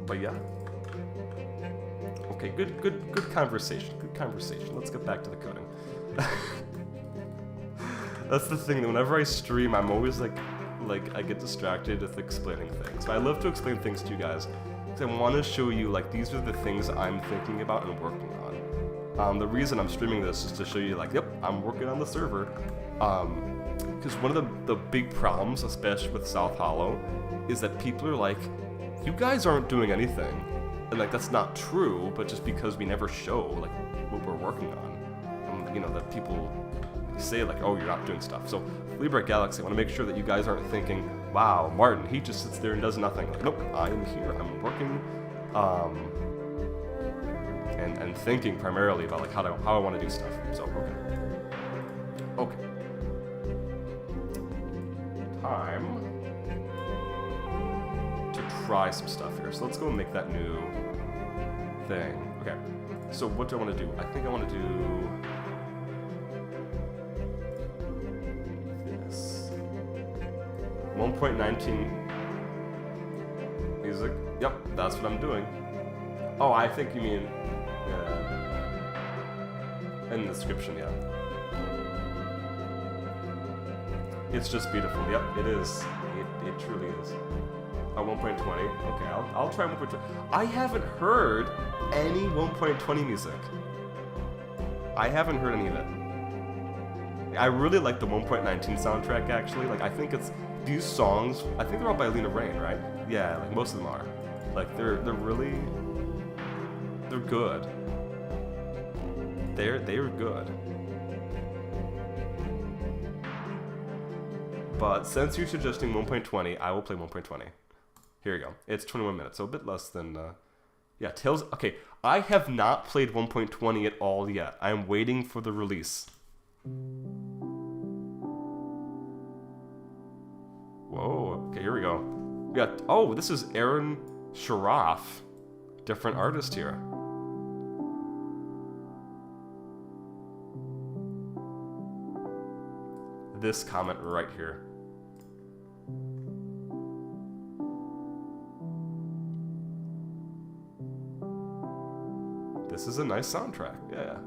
But yeah. Okay, good conversation. Good conversation. Let's get back to the coding. That's the thing, that whenever I stream, I'm always like I get distracted with explaining things. But I love to explain things to you guys, because I want to show you, like, these are the things I'm thinking about and working on. The reason I'm streaming this is to show you, like, yep, I'm working on the server. Because one of the big problems, especially with South Hollow, is that people are like, you guys aren't doing anything. And, like, that's not true, but just because we never show, like, what we're working on. You know, that people say, like, oh, you're not doing stuff. So, Libre Galaxy, I want to make sure that you guys aren't thinking, wow, Martin, he just sits there and does nothing. Like, nope, I'm here, I'm working, and thinking primarily about, like, how I want to do stuff. So, okay. Time to try some stuff here. So let's go and make that new thing. Okay, so what do I want to do? I think I want to do this. 1.19 music. Yep, that's what I'm doing. Oh, I think you mean in the description, yeah. It's just beautiful. Yep, it is. It truly is. 1.20. Okay, I'll try 1.20. I haven't heard any 1.20 music. I haven't heard any of it. I really like the 1.19 soundtrack, actually. Like, I think it's these songs. I think they're all by Lena Rain, right? Yeah, like most of them are. Like, they're really, they're good. They're good. But since you're suggesting 1.20, I will play 1.20. Here you go. It's 21 minutes, so a bit less than, yeah, Tales. Okay, I have not played 1.20 at all yet. I am waiting for the release. Whoa, okay, here we go. We got, oh, this is Aaron Sharaf. Different artist here. This comment right here. This is a nice soundtrack, yeah.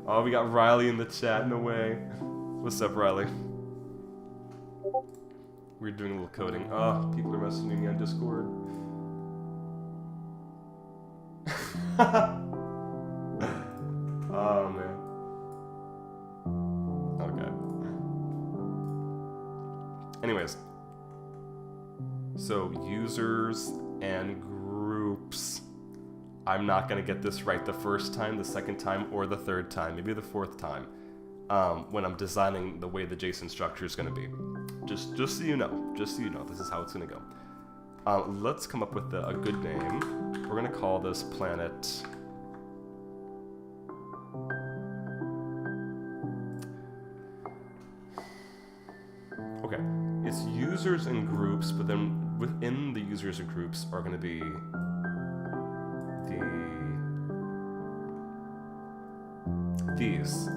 Oh, we got Riley in the chat, no way. What's up, Riley? We're doing a little coding. Oh, people are messaging me on Discord. Oh, man. Okay. So users and groups. I'm not going to get this right the first time, the second time, or the third time, maybe the fourth time, when I'm designing the way the JSON structure is going to be. Just so you know, this is how it's going to go. Let's come up with a good name. We're going to call this planet. Okay, it's users and groups, but then within the users and groups are going to be these.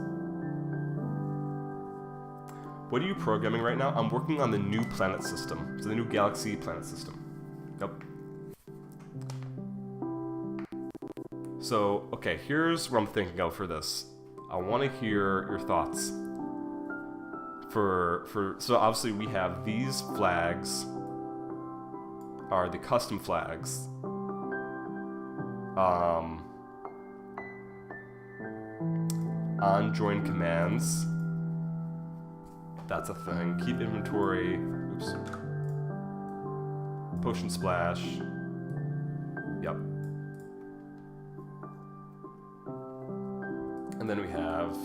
What are you programming right now? I'm working on the new planet system, so the new Galaxy planet system. Yep. So, okay, here's what I'm thinking of for this. I want to hear your thoughts. So obviously we have these flags are the custom flags. On join commands. That's a thing. Keep inventory. Oops. Potion splash. Yep. And then we have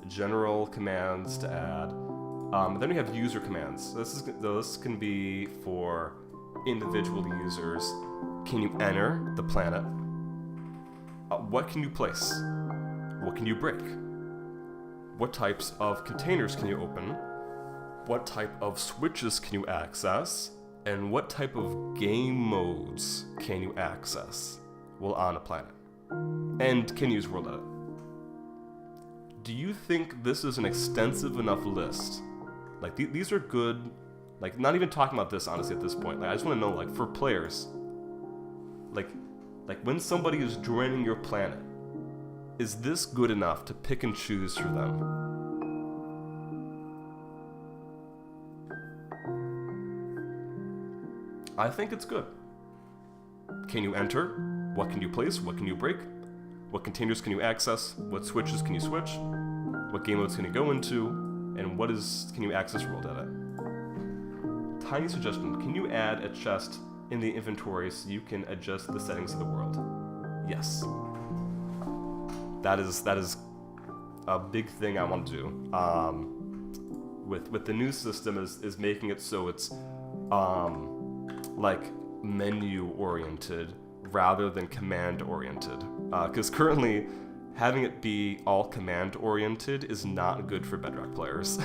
general commands to add. Then we have user commands. This can be for individual users. Can you enter the planet? What can you place? What can you break? What types of containers can you open? What type of switches can you access? And what type of game modes can you access while on a planet? And can you use World Edit? Do you think this is an extensive enough list? Like, these are good, like, not even talking about this, honestly, at this point. Like, I just want to know, like, for players, like when somebody is joining your planet, is this good enough to pick and choose for them? I think it's good. Can you enter? What can you place? What can you break? What containers can you access? What switches can you switch? What game modes can you go into? And can you access World Edit? Tiny suggestion, can you add a chest in the inventory so you can adjust the settings of the world? Yes. That is a big thing I want to do. With the new system is making it so it's like menu oriented rather than command oriented. Because currently having it be all command oriented is not good for Bedrock players.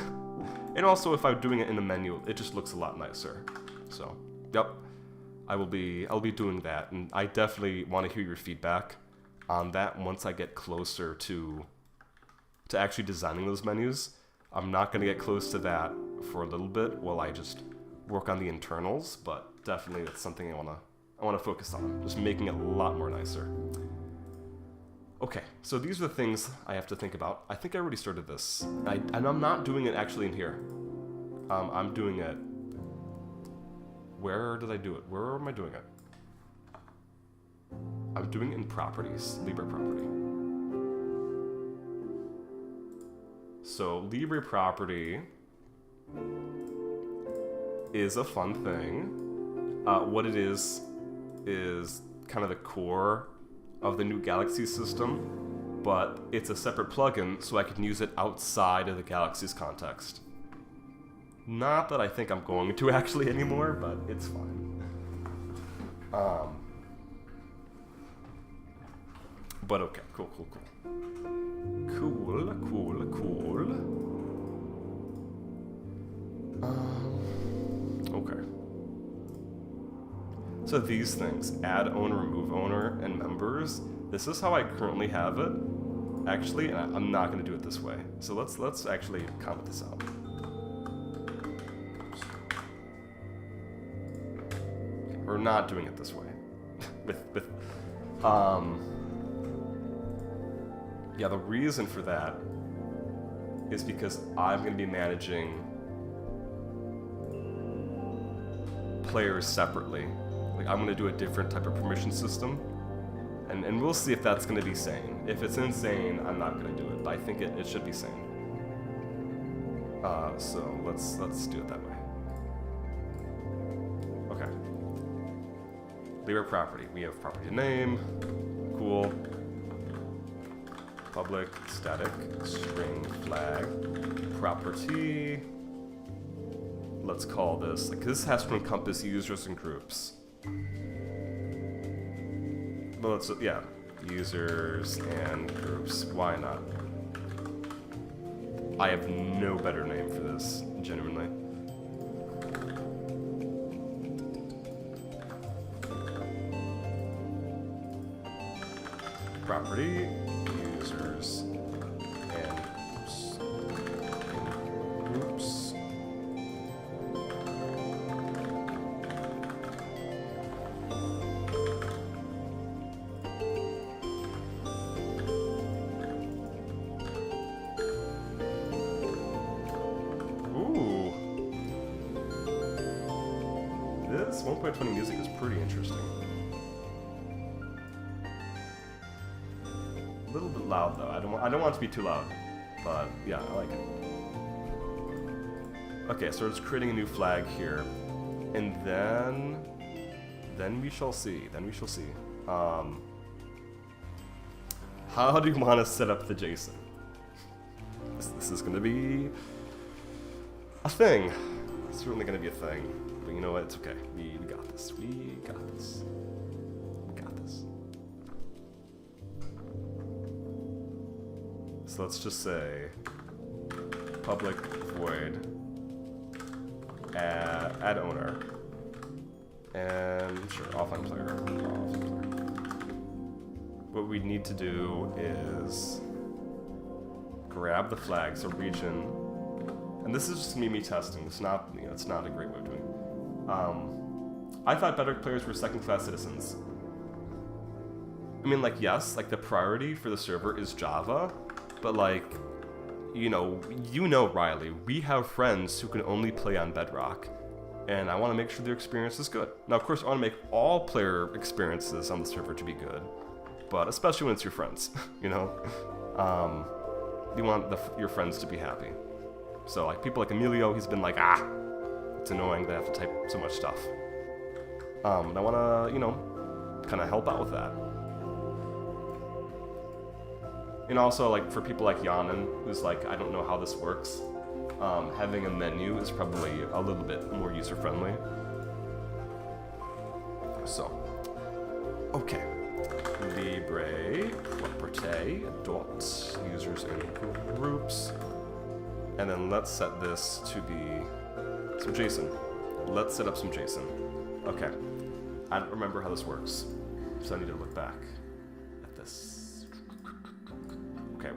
And also if I'm doing it in a menu, it just looks a lot nicer. So, yep, I'll be doing that, and I definitely want to hear your feedback on that once I get closer to actually designing those menus. I'm not going to get close to that for a little bit while I just work on the internals, but definitely that's something I want to focus on, just making it a lot more nicer. Okay, so these are the things I have to think about. I think I already started this, and I'm not doing it actually in here. I'm doing it. Where did I do it? Where am I doing it? I'm doing it in properties, Libre property. So Libre property is a fun thing. What it is kind of the core of the new Galaxy system, but it's a separate plugin so I can use it outside of the Galaxies context. Not that I think I'm going to actually anymore, but it's fine. But okay, cool. Okay. So these things, add owner, remove owner, and members, this is how I currently have it. Actually, and I'm not going to do it this way. So let's actually comment this out. We're not doing it this way. Yeah, the reason for that is because I'm going to be managing players separately. Like, I'm going to do a different type of permission system, and we'll see if that's going to be sane. If it's insane, I'm not going to do it, but I think it should be sane. So let's do it that way. Libre property. We have property name. Cool. Public static string flag property. Let's call this, like, this has to encompass users and groups. Well, let's, yeah, users and groups. Why not? I have no better name for this, genuinely. Property, users, and groups. Ooh. This 1.20 music is pretty interesting. A little bit loud though. I don't want it to be too loud, but yeah, I like it. Okay, so we're just creating a new flag here, and then we shall see. Then we shall see. How do you want to set up the JSON? This is going to be a thing. It's certainly going to be a thing, but you know what? It's okay. We got this. We got this. So let's just say public void add owner, and sure, offline player. What we need to do is grab the flag, so region, and this is just me testing. It's not, you know, it's not a great way of doing it. I thought Bedrock players were second-class citizens. I mean, like, yes, like the priority for the server is Java. But like, you know Riley, we have friends who can only play on Bedrock, and I want to make sure their experience is good. Now, of course, I want to make all player experiences on the server to be good, but especially when it's your friends, you know? You want your friends to be happy. So like people like Emilio, he's been like, it's annoying they have to type so much stuff. And I want to, you know, kind of help out with that. And also, like, for people like Yanan, who's like, I don't know how this works, having a menu is probably a little bit more user-friendly. So, okay. Libre property dot users and groups. And then let's set this to be some JSON. Let's set up some JSON. Okay. I don't remember how this works, so I need to look back at this. Okay,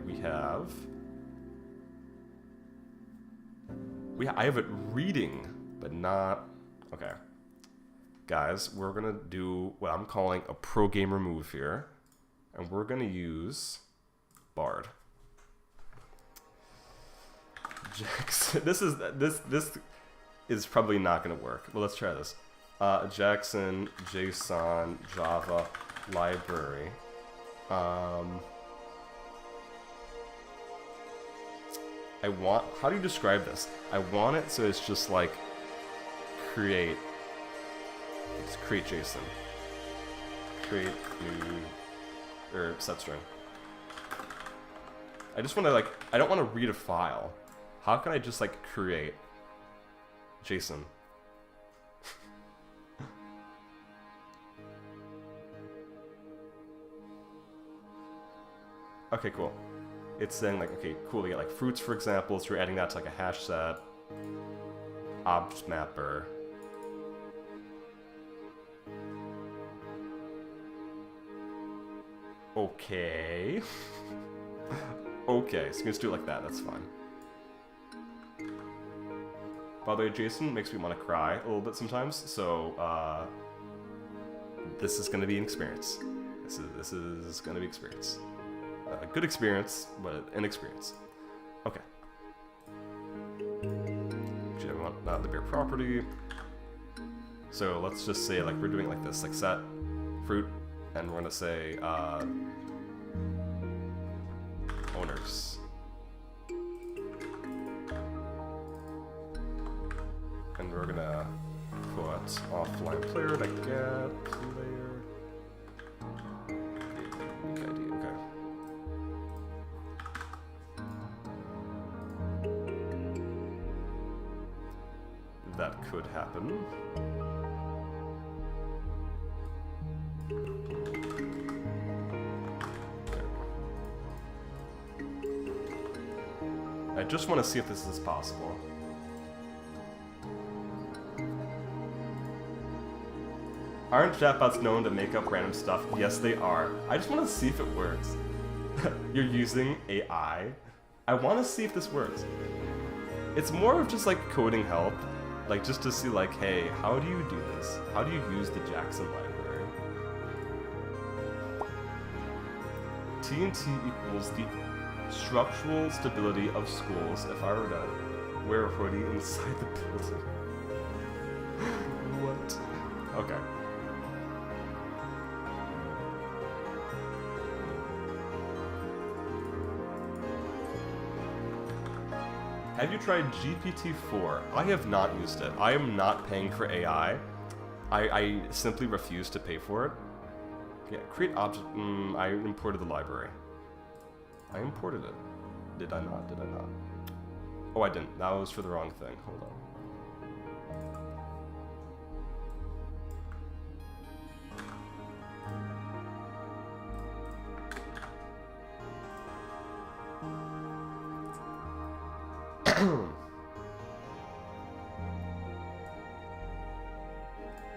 I have it reading, but not, okay. Guys, we're gonna do what I'm calling a pro gamer move here, and we're gonna use Bard. Jackson, this is probably not gonna work, but let's try this. Jackson, JSON, Java, library. How do you describe this? I want it so it's just like create JSON. Create new, or set string. I just want to I don't want to read a file. How can I just like create JSON? Okay, cool. It's saying like, okay, cool, we get like fruits, for example, so you're adding that to like a hash set, object mapper. Okay. Okay, so you can just do it like that, that's fine. By the way, JSON makes me want to cry a little bit sometimes, so this is going to be an experience. This is going to be experience. A good experience, but an experience. Okay. Actually, I want the bear property. So let's just say like we're doing like this, like set fruit, and we're gonna say owners. And we're gonna put offline player to get player. that could happen. I just want to see if this is possible. Aren't chatbots known to make up random stuff? Yes, they are. I just want to see if it works. You're using AI? I want to see if this works. It's more of just like coding help. Like just to see like, hey, how do you do this? How do you use the Jackson library? TNT equals the structural stability of schools if I were to wear a hoodie inside the building. What? Okay. Have you tried GPT-4? I have not used it. I am not paying for AI. I simply refuse to pay for it. Yeah, create object. I imported the library. I imported it. Did I not? Did I not? Oh, I didn't. That was for the wrong thing. Hold on.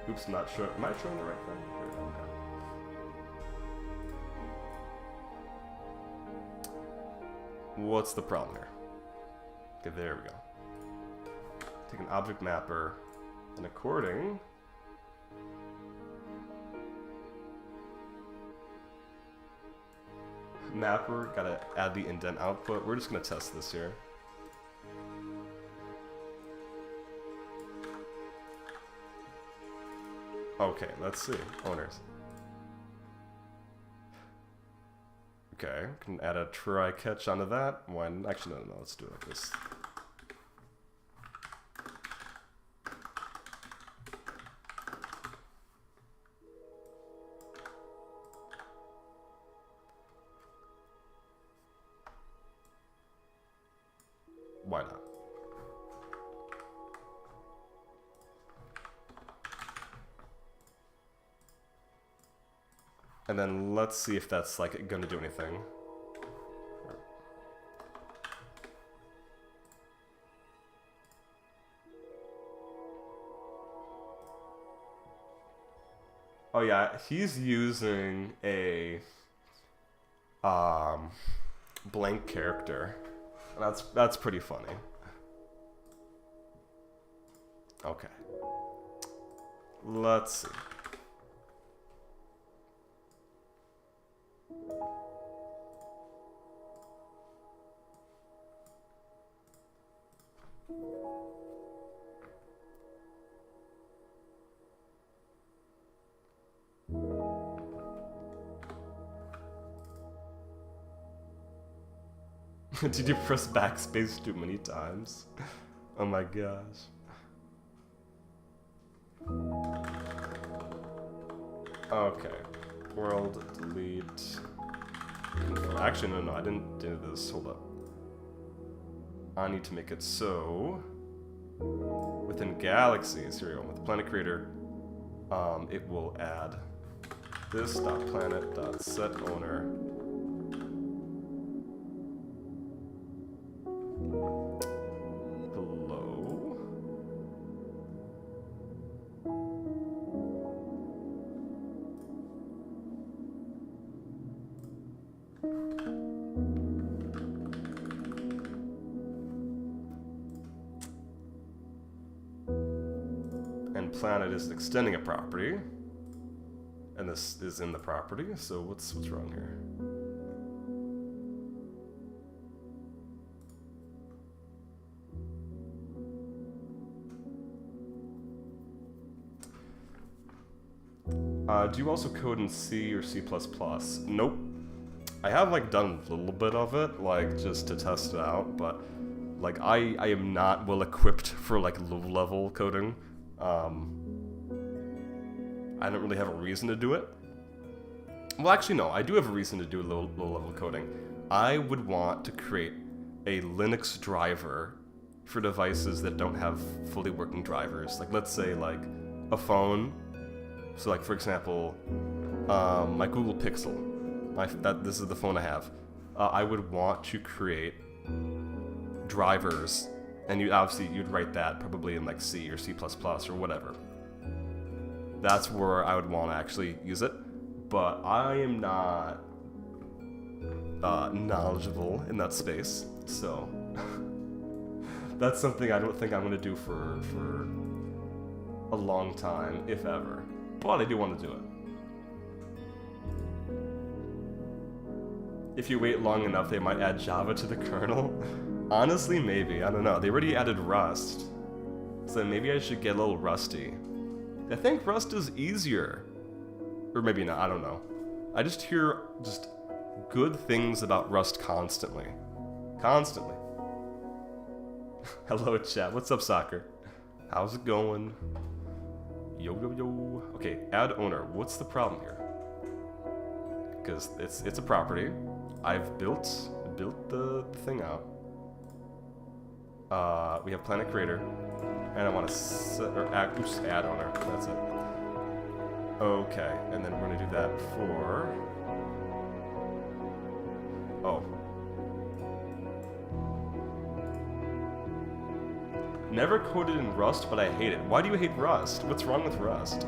Oops, I'm not sure. Am I showing the right thing? Here we go. What's the problem here? Okay, there we go. Take an object mapper and according. Mapper, gotta add the indent output. We're just gonna test this here. Okay, let's see. Owners. Okay, can add a try catch onto that. One, actually, no, let's do it like this. Why not? And then let's see if that's like gonna do anything. Oh yeah, he's using a blank character. That's pretty funny. Okay. Let's see. Did you press backspace too many times? Oh my gosh. Okay. World delete. Actually, no, I didn't do this. Hold up. I need to make it so within Galaxies, here we go, with the planet creator, it will add this.planet.setOwner. Hello. Planet is extending a property, and this is in the property. So what's wrong here? Do you also code in C or C++? Nope. I have like done a little bit of it, like just to test it out, but like I am not well equipped for like low-level coding. I don't really have a reason to do it. Well, actually, no. I do have a reason to do low-level coding. I would want to create a Linux driver for devices that don't have fully working drivers. Like, let's say like a phone. So like, for example, my Google Pixel. This is the phone I have. I would want to create drivers, and you'd write that probably in like C or C++ or whatever. That's where I would want to actually use it. But I am not knowledgeable in that space, so that's something I don't think I'm going to do for a long time, if ever. But I do want to do it. If you wait long enough, they might add Java to the kernel. Honestly, maybe. I don't know. They already added Rust, so maybe I should get a little rusty. I think Rust is easier. Or maybe not, I don't know. I just hear just good things about Rust constantly. Constantly. Hello, chat. What's up, Soccer? How's it going? Yo, yo, yo. Okay, add owner. What's the problem here? Because it's a property. I've built the thing out. We have planet creator. And I want to add owner. That's it. Okay, and then we're going to do that for... Oh. Never coded in Rust, but I hate it. Why do you hate Rust? What's wrong with Rust?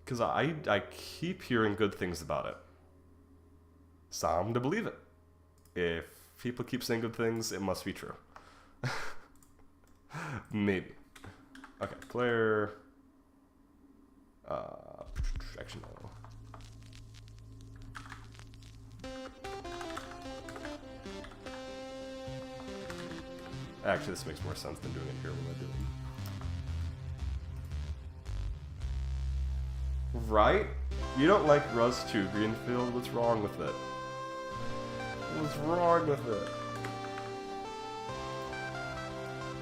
Because I keep hearing good things about it. So I'm to believe it. If people keep saying good things, it must be true. Maybe. Okay, player... Actually, no. Actually, this makes more sense than doing it here. What am I doing? Right? You don't like Rust 2, Greenfield? What's wrong with it? What's wrong with it?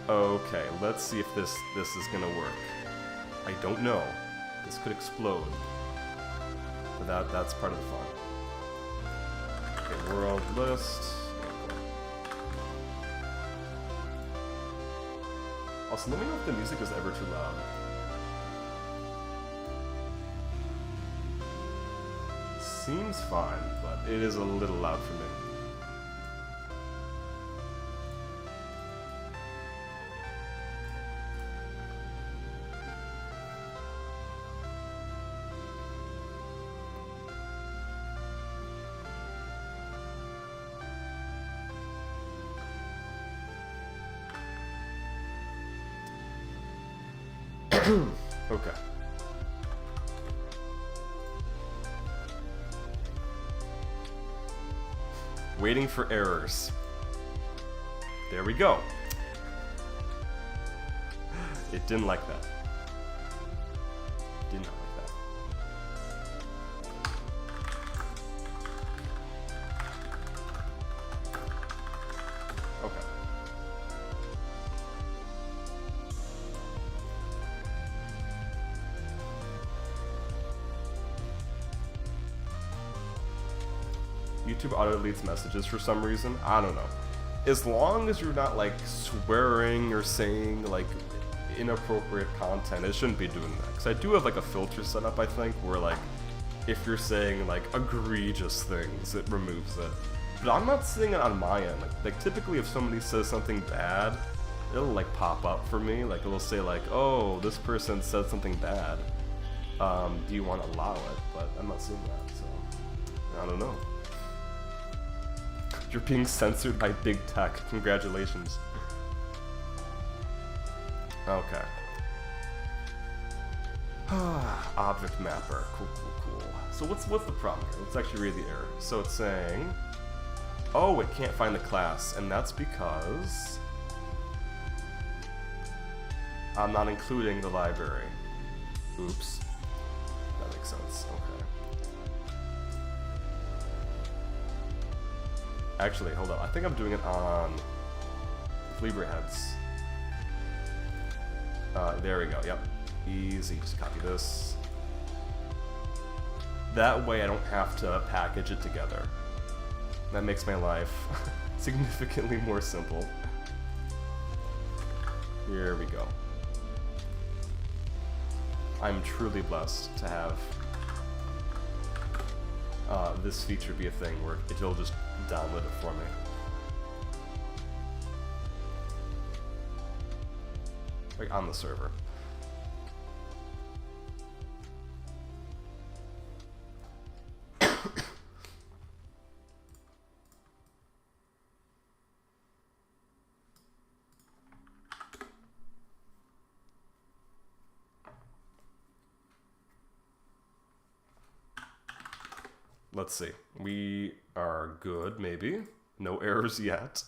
Okay, let's see if this is gonna work. I don't know. This could explode. But that's part of the fun. Okay, world list. Also, let me know if the music is ever too loud. Seems fine, but it is a little loud for me. Okay. Waiting for errors. There we go. It didn't like that. Did not like that. Okay. YouTube auto-deletes messages for some reason. I don't know. As long as you're not like swearing or saying like inappropriate content, it shouldn't be doing that. Because I do have like a filter set up, I think, where like if you're saying like egregious things, it removes it. But I'm not seeing it on my end. Like typically if somebody says something bad, it'll like pop up for me. Like it'll say like, oh, this person said something bad. Do you want to allow it? But I'm not seeing that, so I don't know. You're being censored by big tech. Congratulations. Okay. Object mapper. Cool, cool, cool. So what's the problem here? Let's actually read the error. So it's saying, oh, it can't find the class, and that's because I'm not including the library. Oops. That makes sense. Okay. Actually, hold on. I think I'm doing it on Libre heads. There we go. Yep. Easy. Just copy this. That way I don't have to package it together. That makes my life significantly more simple. Here we go. I'm truly blessed to have this feature be a thing where it'll just download it for me. Like on the server. Let's see. We are good, maybe. No errors yet.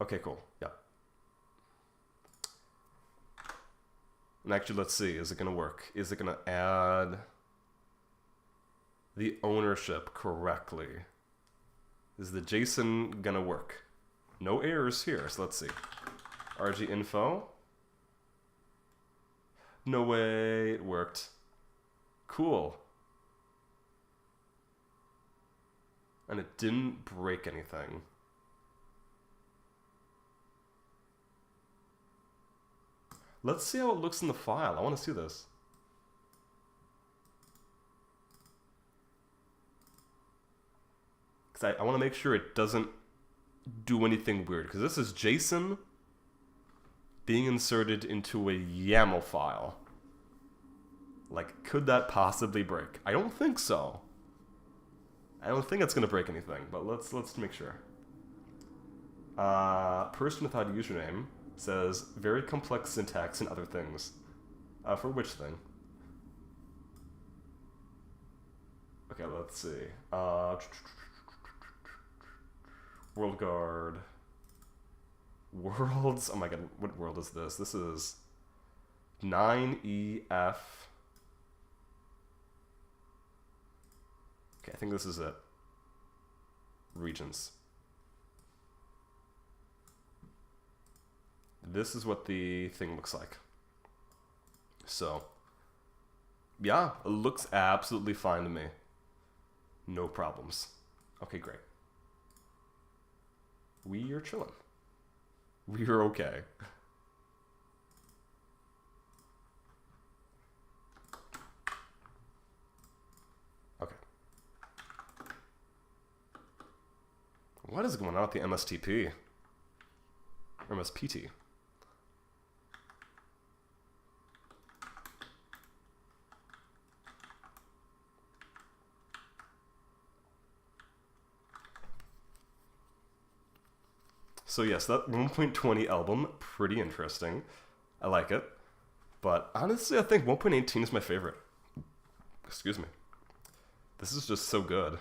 Okay, cool. Yeah. And actually, let's see. Is it going to work? Is it going to add the ownership correctly? Is the JSON going to work? No errors here, so let's see. RG info. No way it worked. Cool. And it didn't break anything. Let's see how it looks in the file. I want to see this. Because I want to make sure it doesn't do anything weird. Because this is JSON being inserted into a YAML file. Like, could that possibly break? I don't think so. I don't think it's going to break anything, but let's make sure. Person without username says very complex syntax and other things. For which thing? Okay, let's see. World Guard. Worlds. Oh my god, what world is this? This is 9EF. Okay, I think this is it. Regions. This is what the thing looks like. So, yeah, it looks absolutely fine to me. No problems. Okay, great. We are chilling. We are okay. What is going on with the MSTP? Or MSPT? So yes, that 1.20 album, pretty interesting. I like it. But honestly, I think 1.18 is my favorite. Excuse me. This is just so good.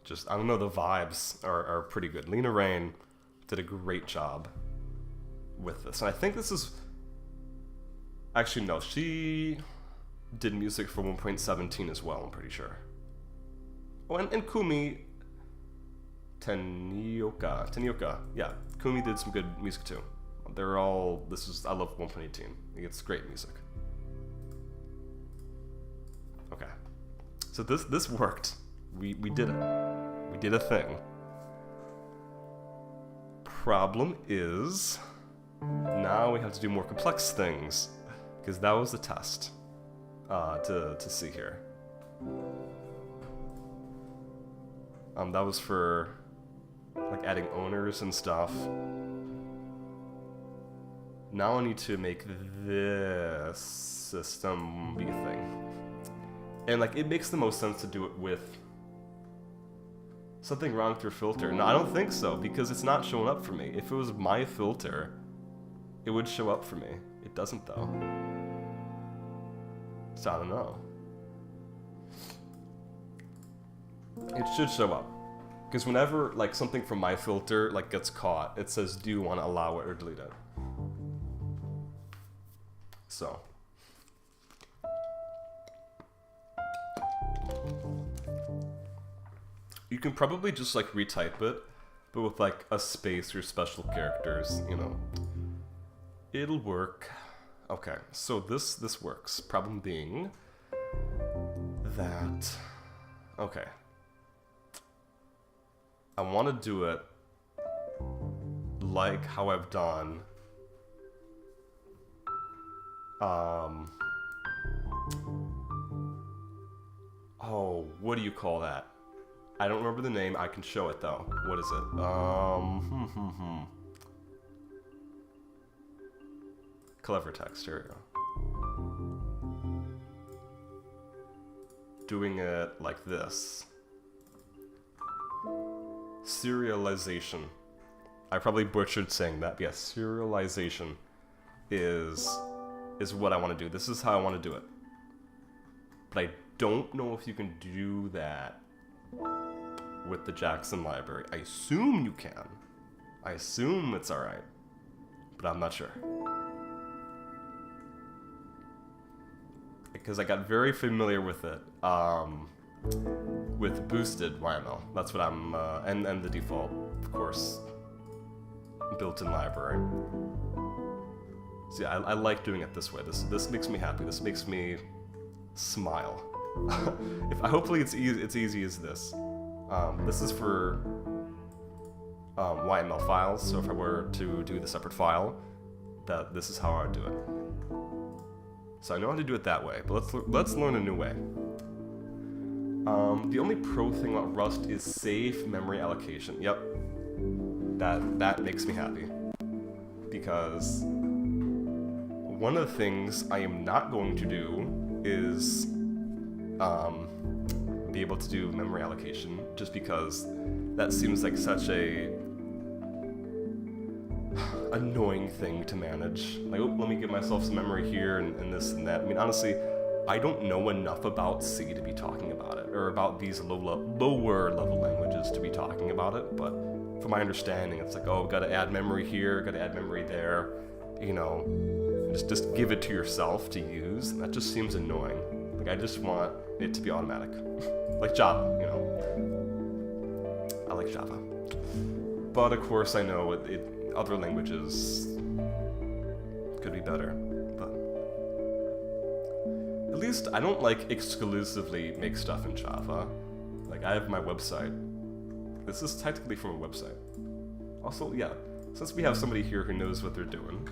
Just, I don't know, the vibes are pretty good. Lena Raine did a great job with this. And I think this is... Actually, no, she did music for 1.17 as well, I'm pretty sure. Oh, and Kumi Tenioka. Yeah, Kumi did some good music too. They're all... I love 1.18. It's great music. Okay. So this worked. We did it. We did a thing. Problem is, now we have to do more complex things, because that was the test to see here. That was for like adding owners and stuff. Now I need to make this system be a thing, and like it makes the most sense to do it with. Something wrong with your filter? No, I don't think so, because it's not showing up for me. If it was my filter, it would show up for me. It doesn't, though. So I don't know. It should show up. Because whenever like something from my filter like gets caught, it says, do you want to allow it or delete it? So. You can probably just like retype it, but with like a space or special characters, you know. It'll work. Okay, so this works. Problem being that, okay. I want to do it like how I've done oh, what do you call that? I don't remember the name. I can show it though. What is it? Clever text. Here we go. Doing it like this. Serialization. I probably butchered saying that, but yes, serialization is what I want to do. This is how I want to do it. But I don't know if you can do that with the Jackson library. I assume you can. I assume it's alright. But I'm not sure. Because I got very familiar with it. With boosted YML. That's what I'm, and the default, of course, built-in library. See, I like doing it this way. This makes me happy. This makes me smile. Hopefully it's easy as this. This is for YML files, so if I were to do the separate file, this is how I would do it. So I know how to do it that way, but let's learn a new way. The only pro thing about Rust is safe memory allocation. Yep. That makes me happy. Because one of the things I am not going to do is be able to do memory allocation, just because that seems like such a annoying thing to manage. Like, oh, let me give myself some memory here and this and that. I mean, honestly, I don't know enough about C to be talking about it, or about these lower level languages to be talking about it, but from my understanding, it's like, oh, gotta add memory here, gotta add memory there, you know, just give it to yourself to use, and that just seems annoying. Like, I just want it to be automatic. Like Java, you know. I like Java. But of course I know other languages could be better. At least I don't like exclusively make stuff in Java. Like, I have my website. This is technically from a website. Also, yeah, since we have somebody here who knows what they're doing,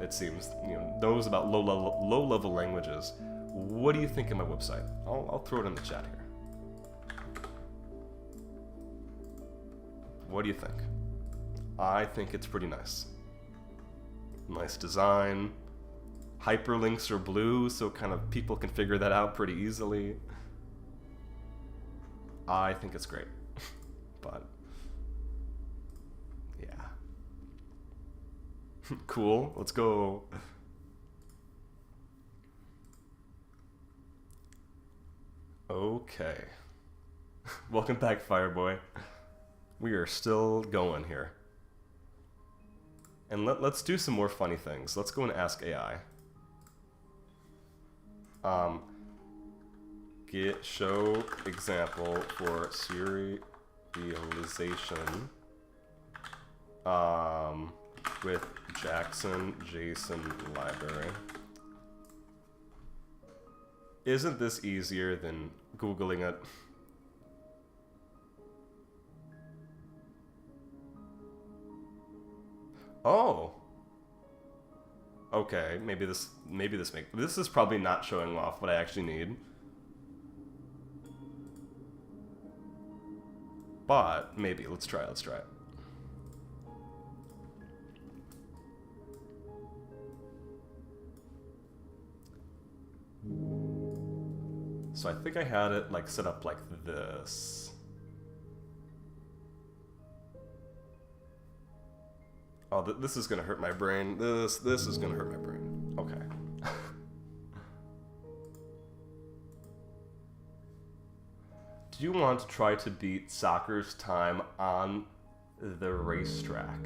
it seems, you know, knows about low-level languages. What do you think of my website? I'll throw it in the chat here. What do you think? I think it's pretty nice. Nice design. Hyperlinks are blue, so kind of people can figure that out pretty easily. I think it's great. But yeah. Cool. Let's go. Okay. Welcome back, Fireboy. We are still going here. And let's do some more funny things. Let's go and ask AI. Show example for serialization with Jackson JSON library. Isn't this easier than Googling it? Oh. Okay, maybe this is probably not showing off what I actually need. But maybe let's try it. So I think I had it like set up like this. Oh, this is gonna hurt my brain. This is gonna hurt my brain. Okay. Do you want to try to beat soccer's time on the racetrack?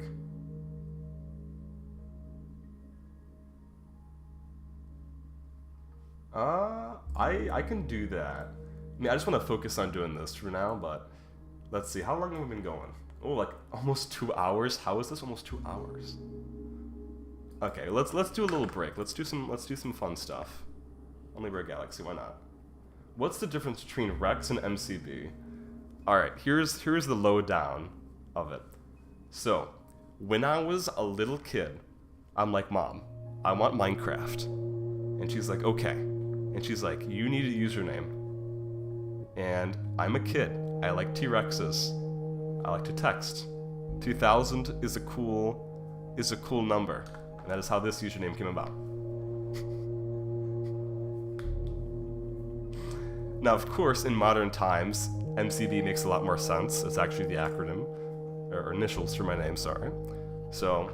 I can do that. I mean, I just want to focus on doing this for now, but let's see. How long have we been going? Oh, like almost 2 hours. How is this almost 2 hours? Okay, let's do a little break. Let's do some fun stuff. On Libre Galaxy, why not? What's the difference between Rex and MCB? All right, here's the lowdown of it. So, when I was a little kid, I'm like, Mom, I want Minecraft, and she's like, okay. And she's like, you need a username. And I'm a kid. I like T-Rexes. I like to text. 2000 is a cool number. And that is how this username came about. Now, of course, in modern times, MCB makes a lot more sense. It's actually the acronym, or initials for my name, sorry. So,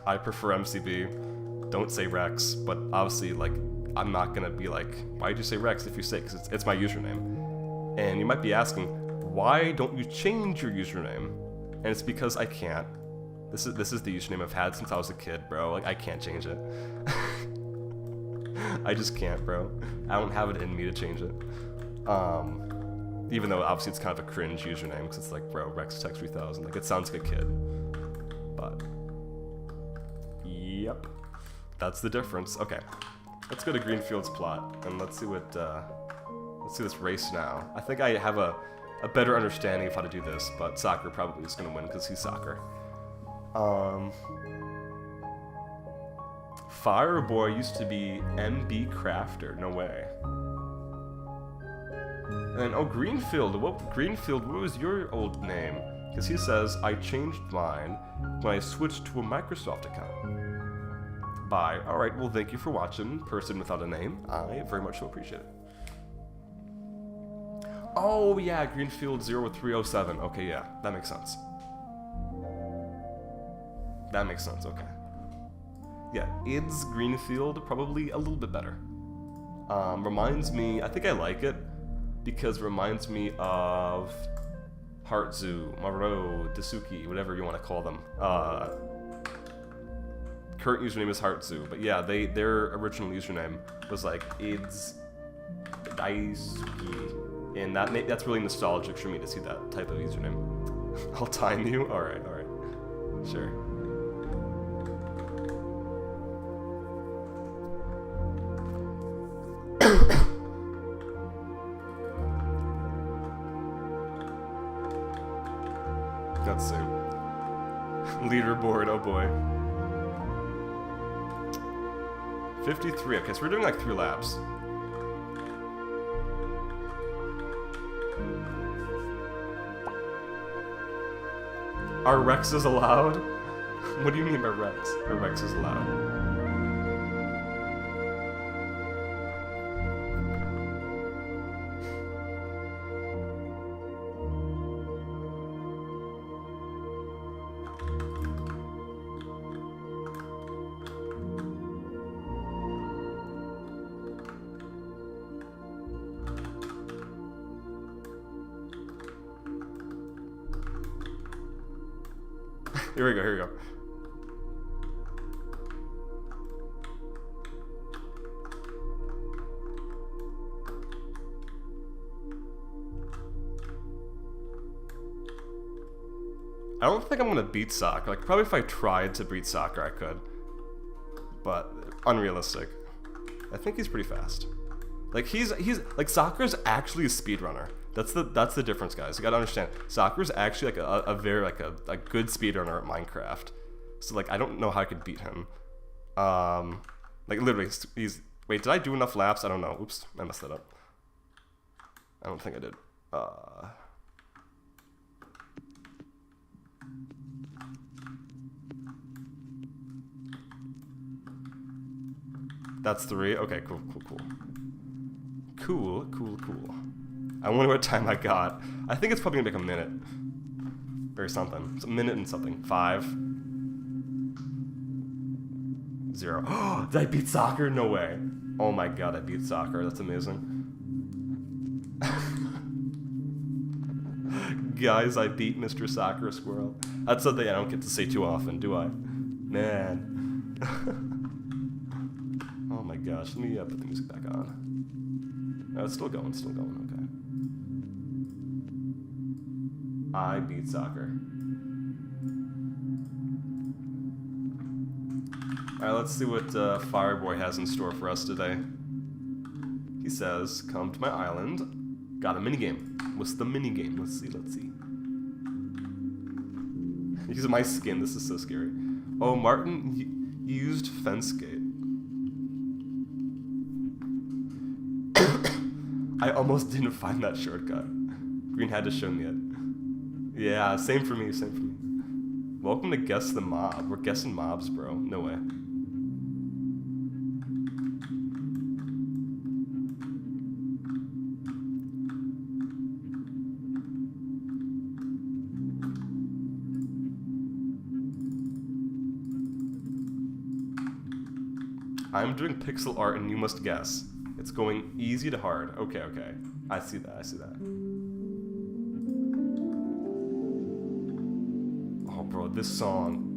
I prefer MCB. Don't say Rex, but obviously, like, I'm not gonna be like, why'd you say Rex if you say, because it's my username. And you might be asking, why don't you change your username? And it's because I can't. This is the username I've had since I was a kid, bro. Like, I can't change it. I just can't, bro. I don't have it in me to change it. Even though obviously it's kind of a cringe username, because it's like, bro, Rex Text 3000. Like, it sounds like a kid. But, yep. That's the difference. Okay. Let's go to Greenfield's plot, and let's see what, let's do this race now. I think I have a better understanding of how to do this, but Soccer probably is going to win because he's Soccer. Fireboy used to be MB Crafter. No way. And oh, Greenfield. What was your old name? Because he says, I changed mine when I switched to a Microsoft account. Bye. Alright, well, thank you for watching, person without a name. I very much so appreciate it. Oh, yeah, Greenfield 0307. Okay, yeah, that makes sense. That makes sense, okay. Yeah, Ids Greenfield, probably a little bit better. Reminds me, I think I like it, because it reminds me of Heartzoo, Maro, Dasuki, whatever you want to call them. Current username is Heartzoo, but yeah, their original username was like Ids Daisuki, and that's really nostalgic for me to see that type of username. I'll time you? Alright, sure. Let's see. Leaderboard, oh boy. 53, okay, so we're doing like 3 laps. Are Rexes allowed? What do you mean by Rex? Are Rexes allowed? Here we go. I don't think I'm gonna beat Soccer. Like, probably if I tried to beat Soccer, I could. But, unrealistic. I think he's pretty fast. Like, he's like, Soccer's actually a speedrunner. That's the difference, guys. You gotta understand. Soccer's actually like a very like a good speedrunner at Minecraft. So like, I don't know how I could beat him. Like literally, wait, did I do enough laps? I don't know. Oops, I messed that up. I don't think I did. That's 3. Okay, cool. Cool. I wonder what time I got. I think it's probably gonna be like a minute. Or something. It's a minute and something. 5. 0. Oh, did I beat Soccer? No way. Oh my god, I beat Soccer. That's amazing. Guys, I beat Mr. Soccer Squirrel. That's something I don't get to say too often, do I? Man. Oh my gosh, let me put the music back on. No, it's still going, okay. I beat soccer. Alright, let's see what Fireboy has in store for us today. He says, come to my island. Got a minigame. What's the minigame? Let's see. Using my skin, this is so scary. Oh, Martin, you used fence gate. I almost didn't find that shortcut. Green had to show me it. Yeah, same for me. Welcome to Guess the Mob. We're guessing mobs, bro. No way. I'm doing pixel art and you must guess. It's going easy to hard. Okay. I see that. Oh, bro, this song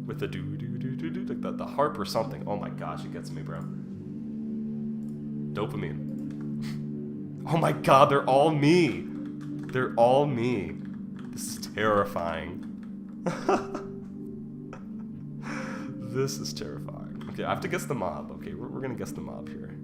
with the do like the harp or something. Oh my gosh, it gets me, bro. Dopamine. Oh my god, they're all me. This is terrifying. This is terrifying. Okay, I have to guess the mob. Okay, we're gonna guess the mob here.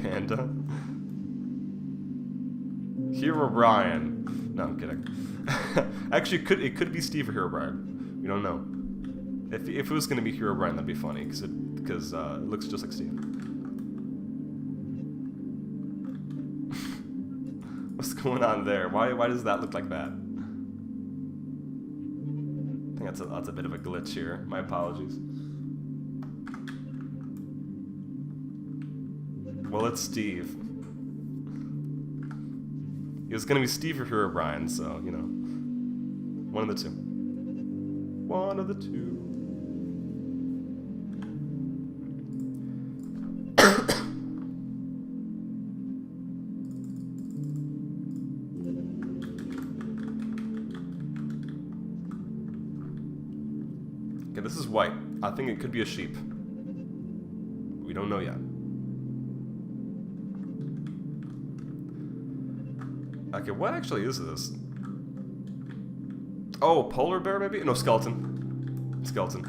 Panda. Hero Brian. No, I'm kidding. Actually, it could be Steve or Hero Brian. We don't know. If it was gonna be Hero Brian, that'd be funny because it looks just like Steve. What's going on there? Why does that look like that? I think that's a bit of a glitch here. My apologies. Well, it's Steve. It was gonna be Steve or Hero Brian, so you know, one of the two. One of the two. Okay, this is white. I think it could be a sheep. We don't know yet. Okay, what actually is this? Oh, polar bear maybe? No, skeleton. Skeleton.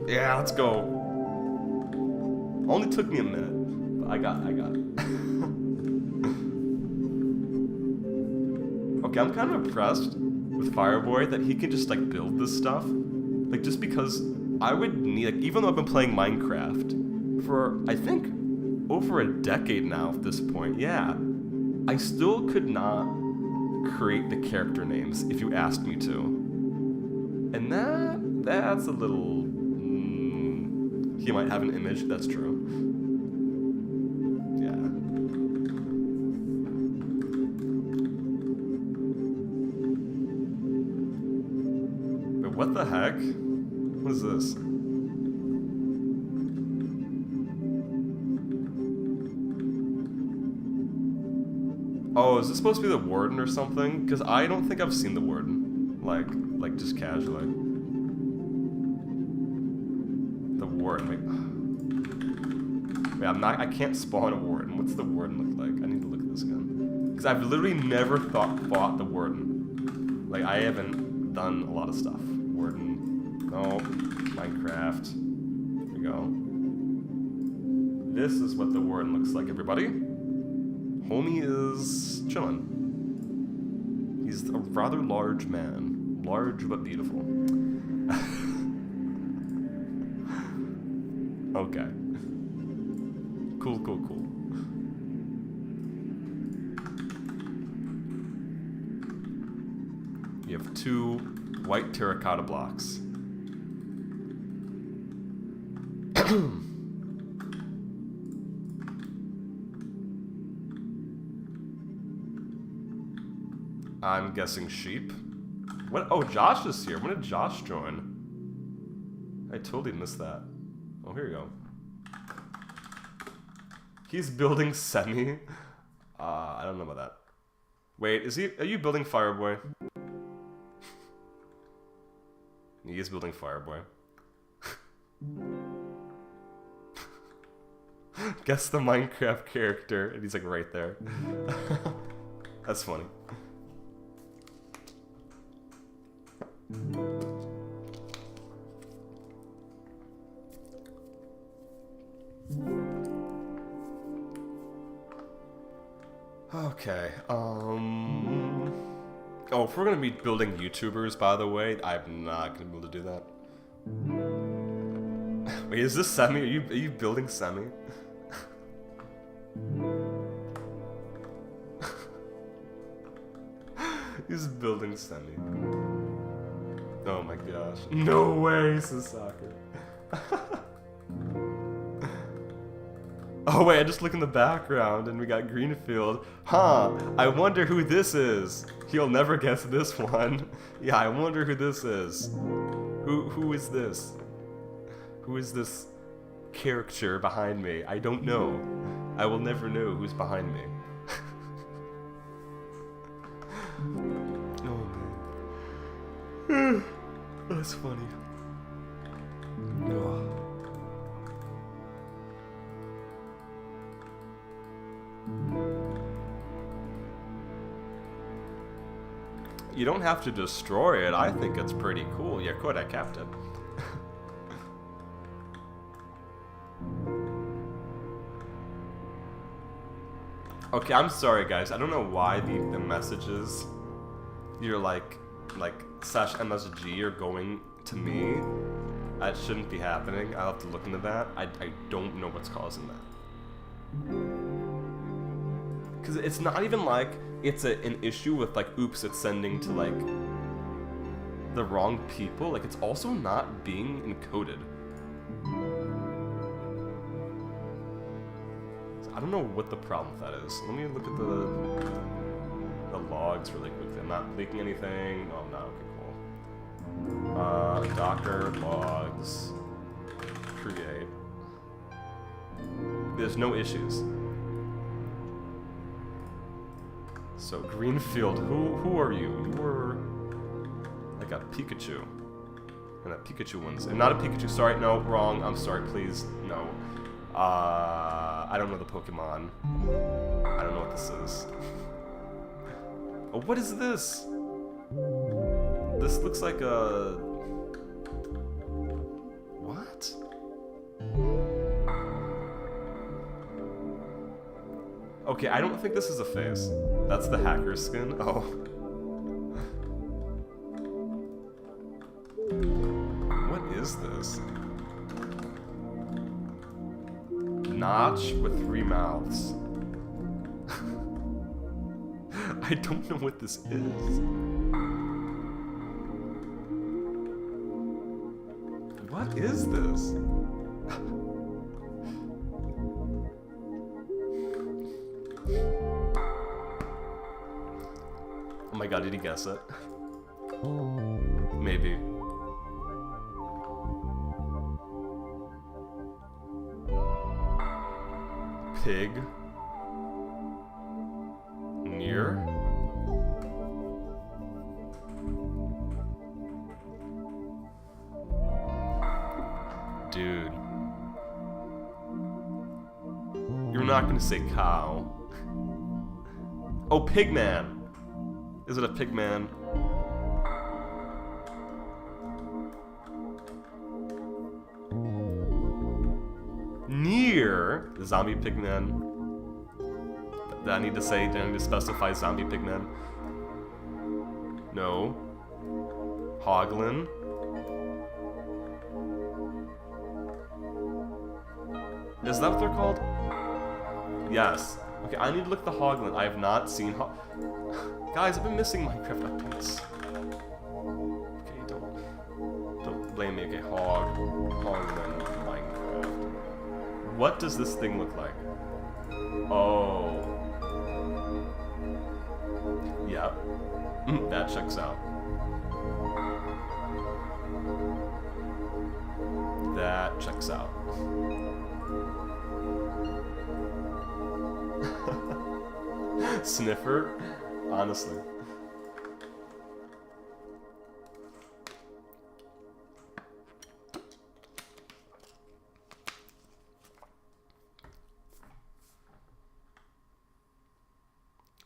Yeah, let's go. Only took me a minute, but I got it. Okay, I'm kind of impressed with Fireboy that he can just like build this stuff. Like just because I would need, like, even though I've been playing Minecraft for I think over a decade now at this point, yeah, I still could not create the character names if you asked me to. And that's a little he might have an image, that's true. What the heck? What is this? Oh, is this supposed to be the warden or something? Because I don't think I've seen the warden. Like just casually. The warden, wait, I can't spawn a warden. What's the warden look like? I need to look at this again. Because I've literally never fought the warden. Like, I haven't done a lot of stuff. No, Minecraft. Here we go. This is what the warden looks like, everybody. Homie is chillin'. He's a rather large man. Large but beautiful. Okay. Cool. You have 2 white terracotta blocks. I'm guessing sheep. What? Oh, Josh is here. When did Josh join? I totally missed that. Oh, here you go. He's building semi. I don't know about that. Wait, is he? Are you building Fireboy? He is building Fireboy. Guess the Minecraft character, and he's like right there. That's funny. Okay, oh, if we're gonna be building YouTubers, by the way, I'm not gonna be able to do that. Wait, is this Semi? Are you building Semi? He's building Semi. Oh my gosh. No way, this is soccer. Oh wait, I just look in the background and we got Greenfield. Huh, I wonder who this is. He'll never guess this one. Yeah, I wonder who this is. Who is this? Who is this character behind me? I don't know. I will never know who's behind me. Oh man. That's funny. Oh. You don't have to destroy it. I think it's pretty cool. Yeah, good, I kept it. Okay, I'm sorry guys. I don't know why the messages you're like /MSG are going to me. That shouldn't be happening. I'll have to look into that. I don't know what's causing that. Because it's not even like it's an issue with like, oops, it's sending to like the wrong people. Like, it's also not being encoded. So I don't know what the problem with that is. Let me look at the logs really quickly. I'm not leaking anything. No, I'm not. Okay, cool. Docker logs create. There's no issues. So Greenfield, who are you? You were like a Pikachu. And that Pikachu one's not a Pikachu, sorry, no, wrong, I'm sorry, please, no. I don't know the Pokemon. I don't know what this is. Oh, what is this? This looks like a... What? Okay, I don't think this is a face. That's the hacker skin? Oh. What is this? Notch with 3 mouths. I don't know what this is. What is this? Oh my god, did he guess it? Maybe. Pig. Near. Dude. You're not gonna say cow. Oh, Pigman. Is it a Pigman? Near zombie Pigman. Did I need to say? Did I need to specify zombie Pigman? No. Hoglin. Is that what they're called? Yes. Okay, I need to look at the Hoglin. I have not seen Guys, I've been missing Minecraft updates. Okay, don't blame me. Okay, Hoglin, Minecraft. What does this thing look like? Oh. Yep. That checks out. That checks out. Sniffer? Honestly.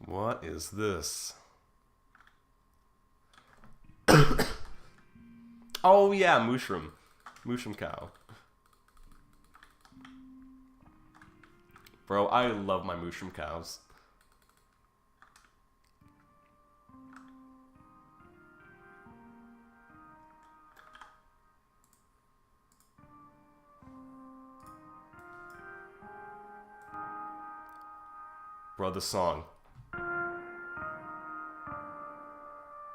What is this? Oh yeah, mushroom. Mushroom cow. Bro, I love my mushroom cows. Bro, this song.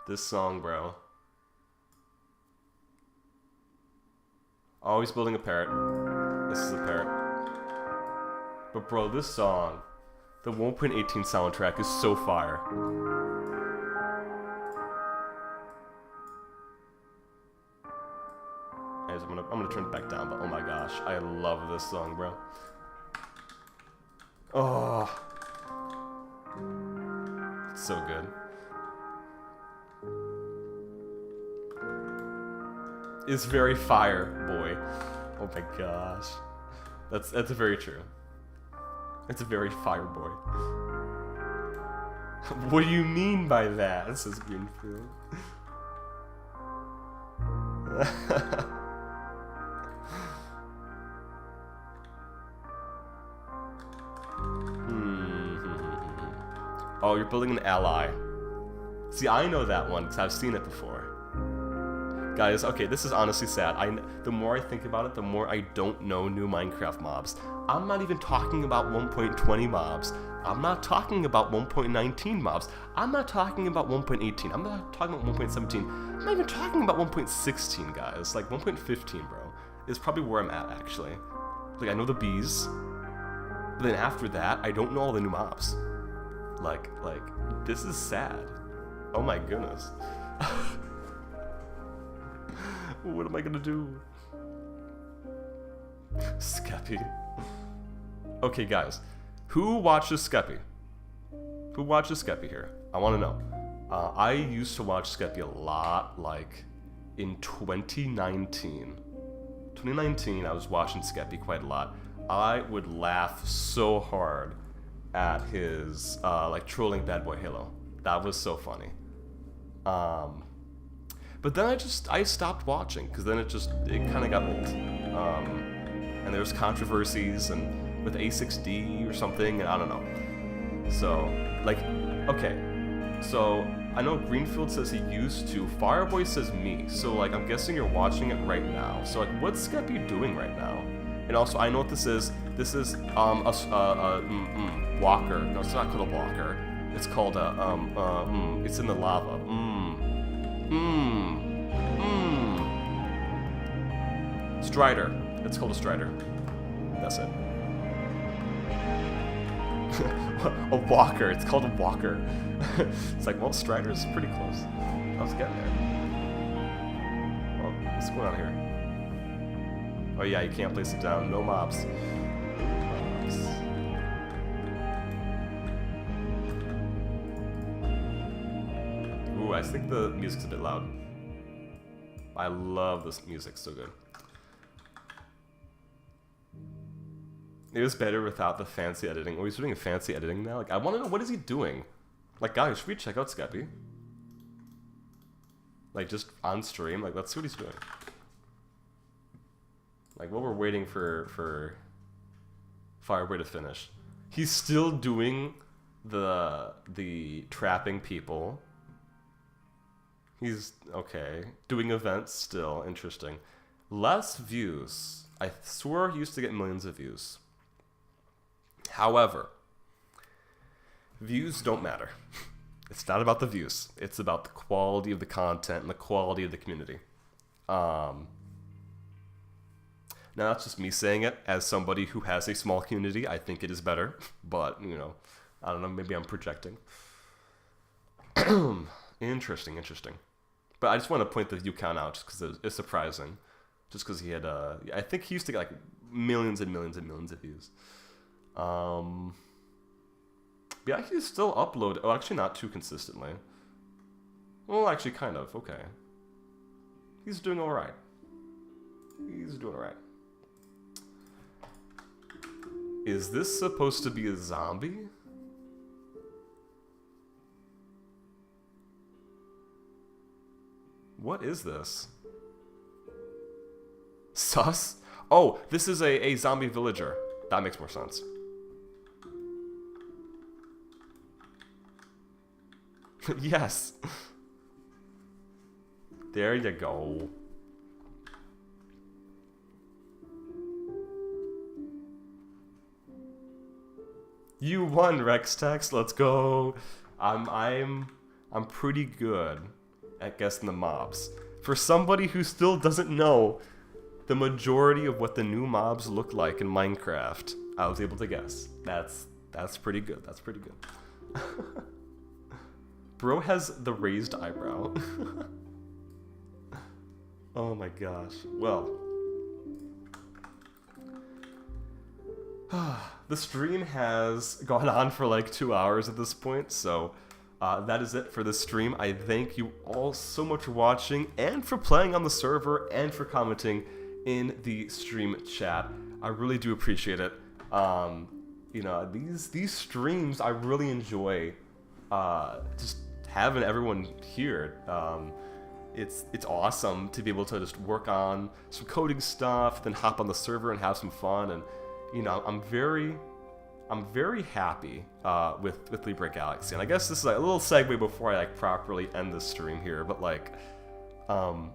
This song, bro. Always building a parrot. This is a parrot. But bro, this song, the 1.18 soundtrack is so fire. Anyways, I'm gonna turn it back down, but oh my gosh, I love this song, bro. Oh, it's so good. It's very fire, boy. Oh my gosh. That's very true. It's a very fire boy. What do you mean by that? Says Greenfield. Oh, you're building an ally. See, I know that one because I've seen it before. Guys, okay, this is honestly sad. The more I think about it, the more I don't know new Minecraft mobs. I'm not even talking about 1.20 mobs. I'm not talking about 1.19 mobs. I'm not talking about 1.18. I'm not talking about 1.17. I'm not even talking about 1.16, guys. Like, 1.15, bro, is probably where I'm at, actually. Like, I know the bees, but then after that, I don't know all the new mobs. Like, this is sad. Oh my goodness. What am I gonna do? Skeppy. Okay, guys. Who watches Skeppy? Who watches Skeppy here? I want to know. I used to watch Skeppy a lot, like, in 2019. 2019, I was watching Skeppy quite a lot. I would laugh so hard at his, like, trolling Bad Boy Halo. That was so funny. But then I stopped watching because then it kind of got old. And there was controversies and with A6D or something, and I don't know. So, like, okay. So, I know Greenfield says he used to. Fireboy says me. So, like, I'm guessing you're watching it right now. So, like, what's Skeppy doing right now? And also, I know what this is. This is, walker. No, it's not called a walker. It's called a, it's in the lava. Strider. It's called a strider. That's it. A walker. It's called a walker. It's like, well, Strider's pretty close. I was getting there. Well, what's going on here? Oh yeah, you can't place it down. No mobs. Ooh, I think the music's a bit loud. I love this music, so good. It was better without the fancy editing. Oh, he's doing a fancy editing now? Like, I want to know, what is he doing? Like, guys, should we check out Skeppy? Like, just on stream? Like, let's see what he's doing. Like, while we're waiting for Fireboy to finish. He's still doing the trapping people. He's, okay. Doing events still. Interesting. Less views. I swore he used to get millions of views. However, views don't matter. It's not about the views. It's about the quality of the content and the quality of the community. Now, that's just me saying it. As somebody who has a small community, I think it is better. But, you know, I don't know. Maybe I'm projecting. Interesting, interesting. But I just want to point the view count out just because it's surprising. Just because he had, I think he used to get like millions and millions and millions of views. Yeah, he still upload. Oh, actually, not too consistently. Well, actually, kind of. Okay. He's doing all right. He's doing all right. Is this supposed to be a zombie? What is this? Sus? Oh, this is a zombie villager. That makes more sense. Yes. There you go. You won, Rextex. Let's go. I'm pretty good at guessing the mobs. For somebody who still doesn't know the majority of what the new mobs look like in Minecraft, I was able to guess. That's pretty good. That's pretty good. Bro has the raised eyebrow. Oh my gosh. Well. The stream has gone on for like 2 hours at this point, so that is it for this stream. I thank you all so much for watching, and for playing on the server, and for commenting in the stream chat. I really do appreciate it. You know, these streams I really enjoy. Just having everyone here. It's awesome to be able to just work on some coding stuff, then hop on the server and have some fun. And you know, I'm very happy with Libre Galaxy. And I guess this is like a little segue before I like properly end the stream here. But like, I'm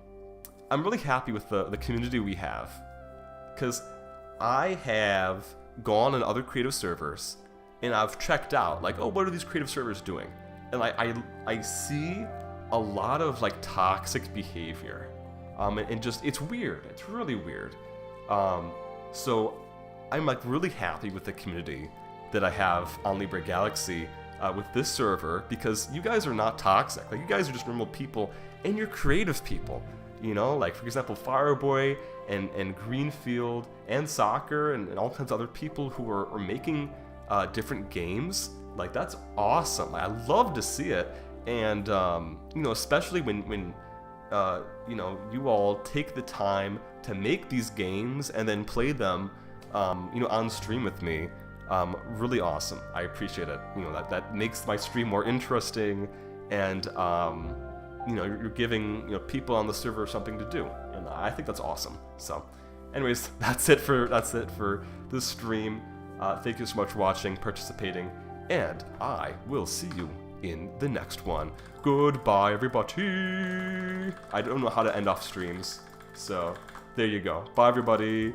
really happy with the community we have, because I have gone on other creative servers and I've checked out like, oh, what are these creative servers doing? And I see a lot of like toxic behavior, and just it's weird. It's really weird. So I'm like really happy with the community that I have on Libre Galaxy with this server, because you guys are not toxic. Like, you guys are just normal people, and you're creative people. You know, like for example, Fireboy and Greenfield and Soccer and all kinds of other people who are making different games. Like, that's awesome. I love to see it. And you know, especially when you know, you all take the time to make these games and then play them, you know, on stream with me. Really awesome. I appreciate it. You know, that makes my stream more interesting, and you know, you're giving, you know, people on the server something to do, and I think that's awesome. So, anyways, that's it for this stream. Thank you so much for watching, participating, and I will see you in the next one. Goodbye, everybody. I don't know how to end off streams, so there you go. Bye, everybody.